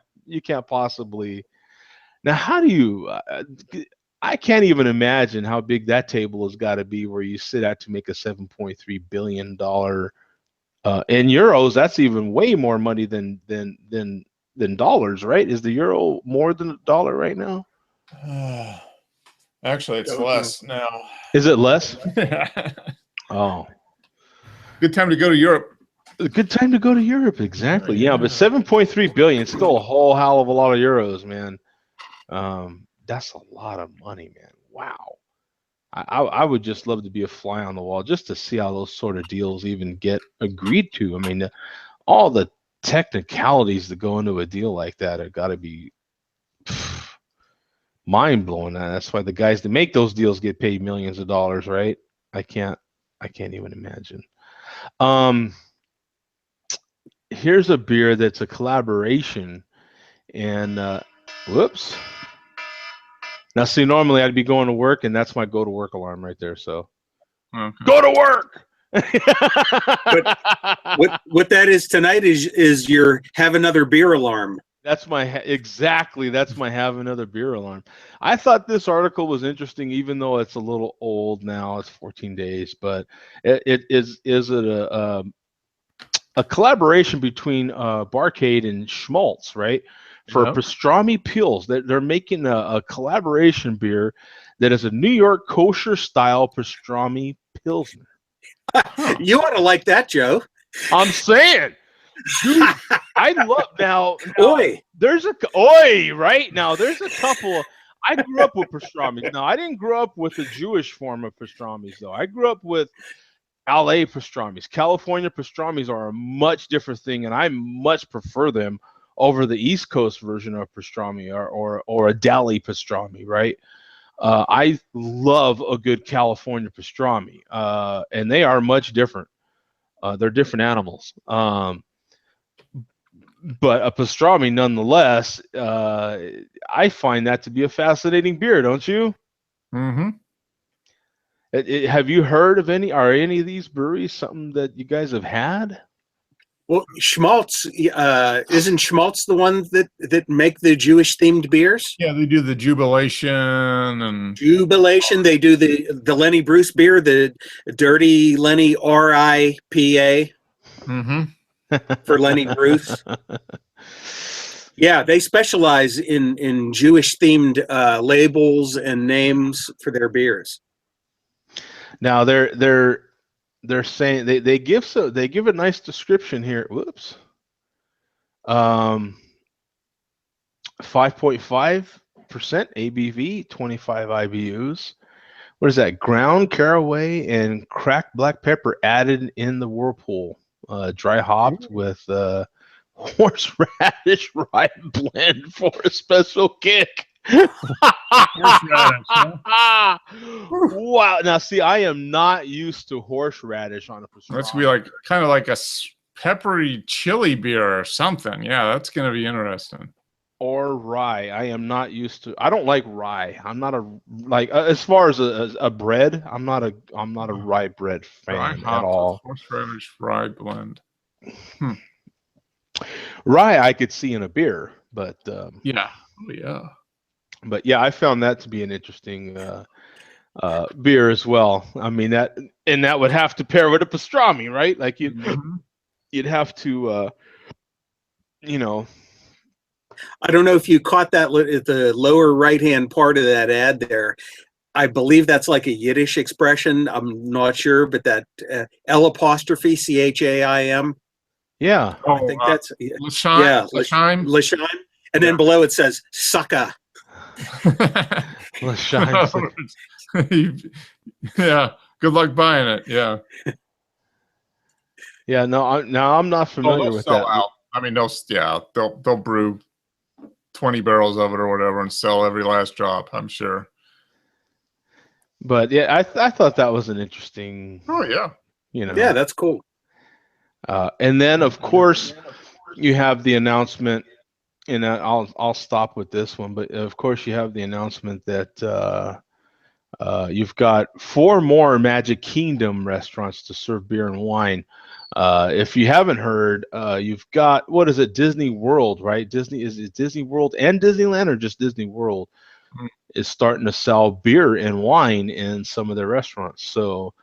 possibly. Now, how do you? I can't even imagine how big that table has got to be where you sit at to make a $7.3 billion in euros. That's even way more money than than dollars, right? Is the euro more than a dollar right now? Actually, it's less now. Is it less? Oh, Good time to go to Europe. a good time to go to Europe. Exactly. Yeah, but 7.3 billion, still a whole hell of a lot of euros, man. That's a lot of money, man. Wow. I would just love to be a fly on the wall just to see how those sort of deals even get agreed to. I mean, all the technicalities that go into a deal like that have got to be mind blowing. That's why the guys that make those deals get paid millions of dollars, right? I can't even imagine. Here's a beer that's a collaboration, and whoops. Now, see, normally I'd be going to work, and that's my go to work alarm right there. So, go to work. What that is tonight is your have another beer alarm. That's my exactly. That's my have another beer alarm. I thought this article was interesting, even though it's a little old now. It's 14 days, but it is a collaboration between Barcade and Schmaltz, right? For pastrami pills. They're making a collaboration beer that is a New York kosher style pastrami pilsner. You ought to like that, Joe. I'm saying, dude, I love now. Oi. There's a oi right now. There's a couple. I grew up with pastrami. Now I didn't grow up with the Jewish form of pastrami, though. I grew up with LA pastrami's. California pastrami's are a much different thing, and I much prefer them over the East Coast version of pastrami or a deli pastrami, right? I love a good California pastrami, and they are much different. They're different animals. But a pastrami, nonetheless, I find that to be a fascinating beer, don't you? Mm-hmm. Have you heard of any of these breweries something that you guys have had? Well, Schmaltz, isn't Schmaltz the one that make the Jewish themed beers? Yeah, they do the Jubilation and Jubilation. They do the Lenny Bruce beer, the Dirty Lenny RIPA for Lenny Bruce. Yeah, they specialize in Jewish themed labels and names for their beers. Now they're saying they give a nice description here. Whoops. 5.5% ABV, 25 IBUs. What is that? Ground caraway and cracked black pepper added in the whirlpool. Dry hopped with horseradish rye blend for a special kick. horseradish. Huh? Wow. Now, see, I am not used to horseradish on a pastrami. That's gonna be like kind of like a peppery chili beer or something. Yeah, that's gonna be interesting. Or rye. I am not used to. I don't like rye. I'm not a as far as a bread. I'm not a rye bread fan at all. Horseradish rye blend. Rye, I could see in a beer, but Yeah. Oh yeah. But yeah, I found that to be an interesting beer as well. I mean that would have to pair with a pastrami, right? Like you'd have to, I don't know if you caught that at the lower right-hand part of that ad there. I believe that's like a Yiddish expression. I'm not sure, but that L'Chaim. Yeah. Oh, I think that's L'Chaim. yeah, L'Chaim. L'Chaim. And then below it says sucka. Yeah. Good luck buying it. Yeah. Yeah. No, I'm not familiar with that. Out. I mean, they'll brew 20 barrels of it or whatever and sell every last drop, I'm sure. But yeah, I thought that was an interesting. Oh yeah. Yeah, that's cool. And then of course you have the announcement, and I'll stop with this one. But of course you have the announcement that you've got 4 more Magic Kingdom restaurants to serve beer and wine. If you haven't heard, you've got, what is it, Disney World, right? Is it Disney World and Disneyland, or just Disney World is starting to sell beer and wine in some of their restaurants. So,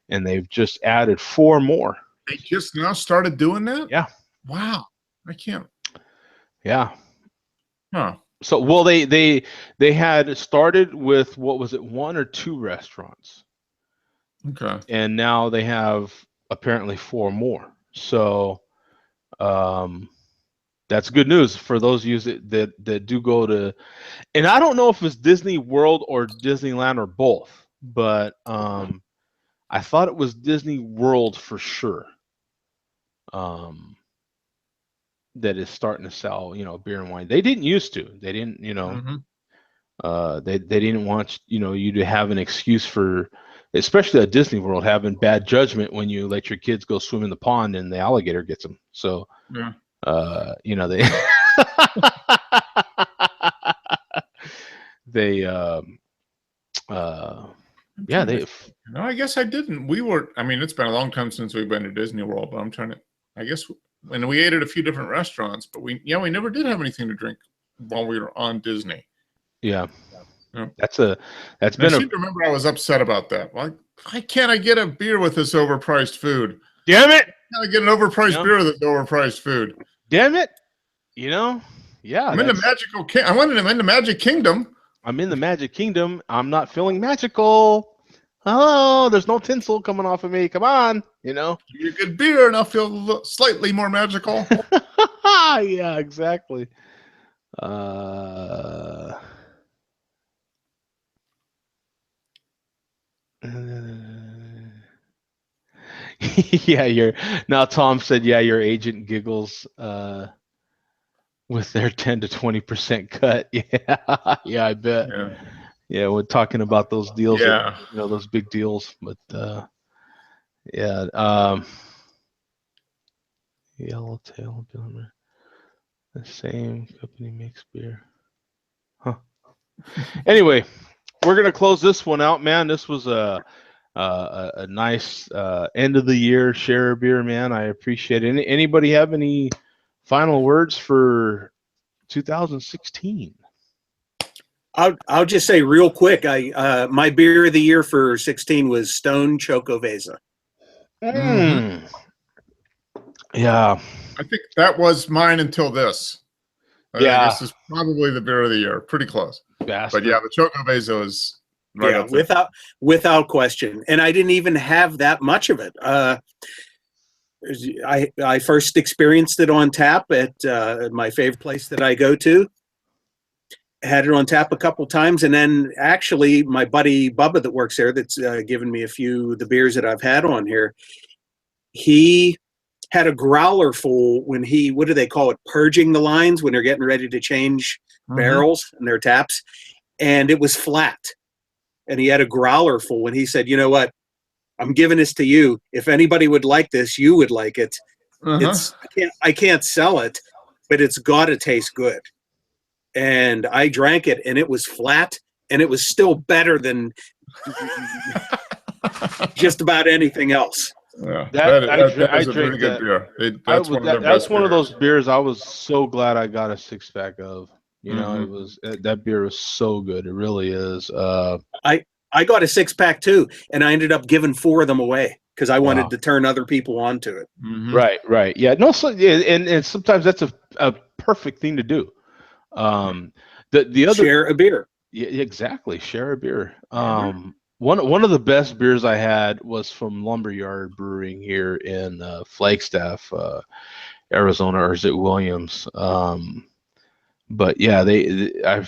and they've just added 4 more. They just now started doing that? Yeah. Wow. I can't. Yeah. Huh. So, well, they had started with, what was it, 1 or 2 restaurants, Okay. and now they have apparently 4 more. So, that's good news for those of you that do go to, and I don't know if it's Disney World or Disneyland or both, but I thought it was Disney World for sure. That is starting to sell, beer and wine. They didn't used to. They didn't, Mhm. they didn't want, you to have an excuse for, especially at Disney World, having bad judgment when you let your kids go swim in the pond and the alligator gets them. So, Yeah. they they yeah, they No, I guess I didn't. We were. I mean, it's been a long time since we've been to Disney World, but I'm trying to. I guess, and we ate at a few different restaurants, but we never did have anything to drink while we were on Disney. yeah. Yeah. That's And I been seem to remember I was upset about that. Like, why can't I get a beer with this overpriced food? damn it. Why can't I get an overpriced Yeah. beer with this overpriced food? Damn it. Yeah. I'm in the magical. I wanted him in the Magic Kingdom. I'm in the Magic Kingdom. I'm not feeling magical. Hello, there's no tinsel coming off of me. Come on, Give me a good beer, and I'll feel slightly more magical. Yeah, exactly. Yeah, now Tom said, yeah, your agent giggles with their 10 to 20% cut. Yeah, I bet. Yeah. Yeah, we're talking about those deals, Yeah. those big deals. But yeah, Yellowtail, the same company makes beer. Huh. Anyway, we're gonna close this one out, man. This was a nice end of the year share a beer, man. I appreciate it. Anybody have any final words for 2016? I'll just say real quick. My beer of the year for 16 was Stone Chocovesa. Mhm. Yeah. I think that was mine until this. I think this is probably the beer of the year. Pretty close. Bastard. But yeah, the Chocovesa is right up there. without question. And I didn't even have that much of it. I first experienced it on tap at my favorite place that I go to. Had it on tap a couple times, and then actually my buddy Bubba that works there, that's given me a few of the beers that I've had on here. He had a growler full when what do they call it? Purging the lines when they're getting ready to change barrels and their taps, and it was flat. And he had a growler full, and he said, "You know what? I'm giving this to you. If anybody would like this, you would like it. I can't sell it, but it's got to taste good." And I drank it, and it was flat, and it was still better than just about anything else. Yeah, I is a drank pretty good that. beer. That's one of their That's best one of beers. those beers I was so glad I got a 6-pack of. It was that beer was so good. It really is. I got a 6-pack too, and I ended up giving 4 of them away because I wanted to turn other people onto it. Right. Yeah. No. So and sometimes that's a perfect thing to do. The other share a beer. Yeah, exactly. Share a beer. One of the best beers I had was from Lumberyard Brewing here in Flagstaff, Arizona, or is it Williams? But yeah, I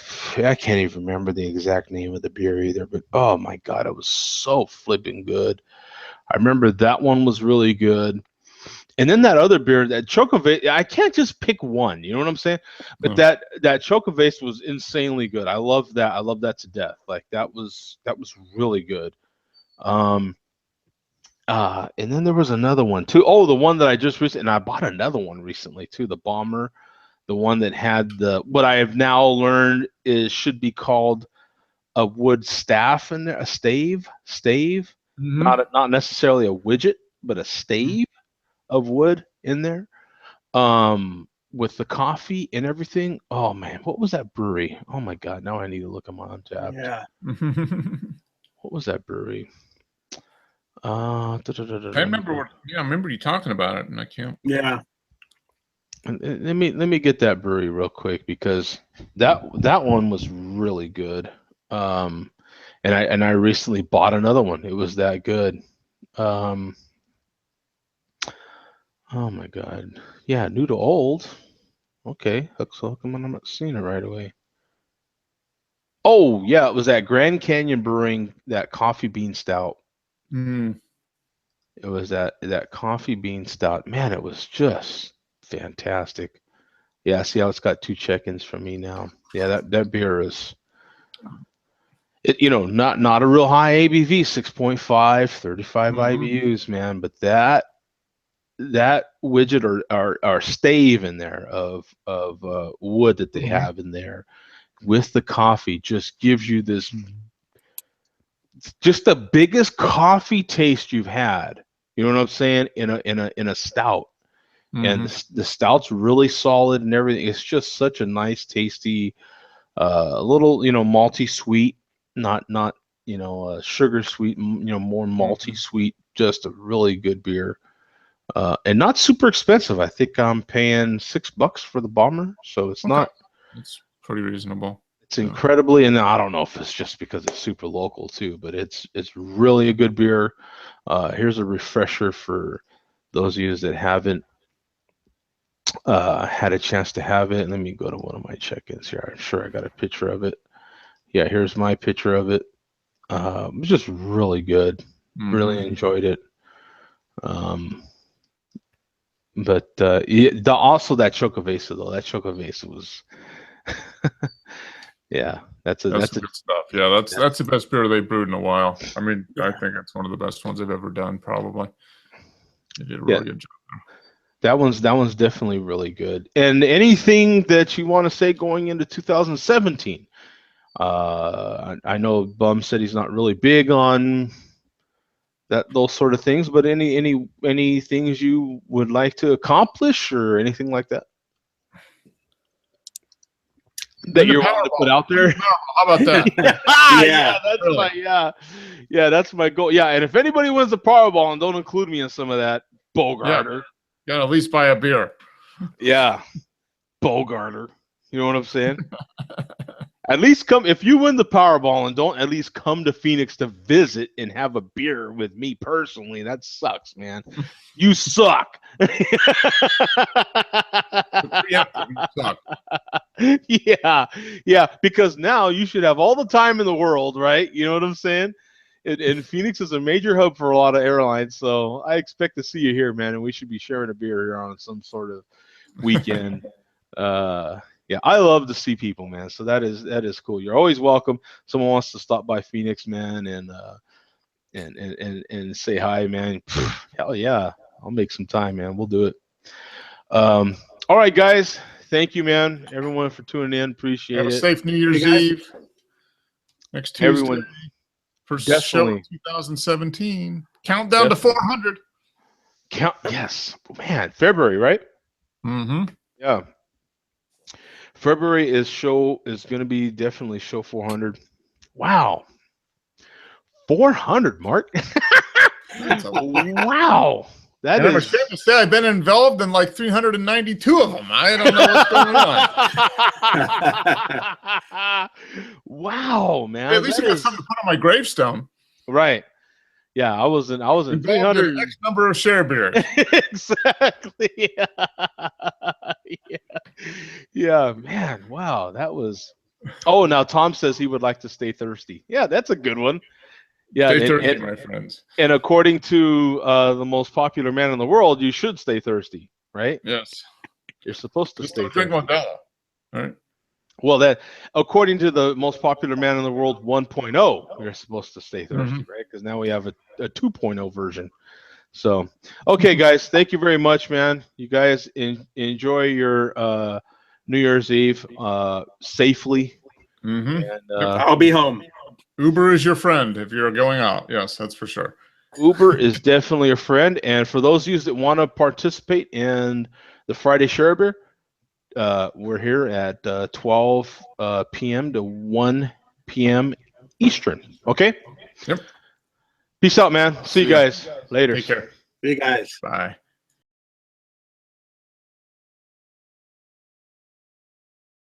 can't even remember the exact name of the beer either. But oh my God, it was so flipping good. I remember that one was really good. And then that other beer, that Chocovase, I can't just pick one. You know what I'm saying? But that Chocovase was insanely good. I love that. I love that to death. Like that was really good. And then there was another one too. Oh, the one that I just recently, and I bought another one recently too. The Bomber, the one that had what I have now learned should be called a wood staff in there, a stave, not necessarily a widget, but a stave of wood in there, with the coffee and everything. Oh man, what was that brewery? Oh my God, now I need to look them on tap. Yeah. What was that brewery? I remember I remember you talking about it, and I can't. Yeah. Let me get that brewery real quick because that one was really good. And I recently bought another one. It was that good. Oh my God. Yeah, new to old. Okay, so how come I'm not seeing it right away? Oh yeah, it was that Grand Canyon Brewing, that coffee bean stout. Mm. It was that coffee bean stout. Man, it was just fantastic. Yeah, see how it's got 2 check-ins from me now. Yeah, that beer is not a real high ABV, 6.5, 35 IBUs, man, but that widget or stave in there of wood that they have in there with the coffee just gives you this, just the biggest coffee taste you've had. You know what I'm saying? In a stout. And the stout's really solid and everything. It's just such a nice, tasty, little, malty sweet, not sugar sweet, more malty sweet. Just a really good beer, and not super expensive. I think I'm paying $6 for the bomber, so it's not. It's pretty reasonable. It's incredibly, and I don't know if it's just because it's super local too, but it's really a good beer. Here's a refresher for those of you that haven't had a chance to have it. Let me go to one of my check-ins here. I'm sure I got a picture of it. Yeah, here's my picture of it. It was just really good. Really enjoyed it. But also that Chocovesa though. That Chocovesa was, yeah. That's good stuff. Yeah, that's the best beer they brewed in a while. I mean, I think it's one of the best ones they've ever done. Probably. They did a really good job. That one's definitely really good. And anything that you want to say going into 2017? I know Bum said he's not really big on those sort of things, but any things you would like to accomplish or anything like that that you're willing to put out there? How about that? That's my goal. Yeah, and if anybody wins the Powerball, and don't include me in some of that, Bogarter. Yeah. Gotta at least buy a beer. Yeah. Bogarter. You know what I'm saying? At least come, if you win the Powerball and don't at least come to Phoenix to visit and have a beer with me personally, that sucks, man. You suck. Yeah, because now you should have all the time in the world, right? You know what I'm saying? And Phoenix is a major hub for a lot of airlines, so I expect to see you here, man, and we should be sharing a beer here on some sort of weekend. Yeah, I love to see people, man. So that is cool. You're always welcome. Someone wants to stop by Phoenix, man, and say hi, man. Hell yeah, I'll make some time, man. We'll do it. All right, guys. Thank you, man. Everyone for tuning in. Appreciate it. Have a safe New Year's Eve. Next Tuesday. Everyone. First show of 2017. Countdown to 400. Yes, man. February, right? Yeah. February is going to be definitely show 400. Wow. 400, Mark. Wow. I'm ashamed to say I've been involved in like 392 of them. I don't know what's going on. Wow, man. Hey, at least I got something to put on my gravestone. Right. Yeah, I was in 300 X number of share beers. Exactly. Yeah, man. Wow, that was. Oh, now Tom says he would like to stay thirsty. Yeah, that's a good one. Yeah, stay thirsty, my friends. And according to the most popular man in the world, you should stay thirsty, right? Yes. You're supposed to stay thirsty. Drink Modelo. All right. Well, according to the most popular man in the world 1.0, you're supposed to stay thirsty, right? Because now we have a 2.0 version. So, okay, guys, thank you very much, man. You guys enjoy your New Year's Eve safely. And, I'll be home. Uber is your friend if you're going out. Yes, that's for sure. Uber is definitely a friend. And for those of you that want to participate in the Friday Share Beer, we're here at 12 p.m. to 1 p.m. Eastern. Okay? Yep. Peace out, man. See you guys later. Take care. See you guys. Bye.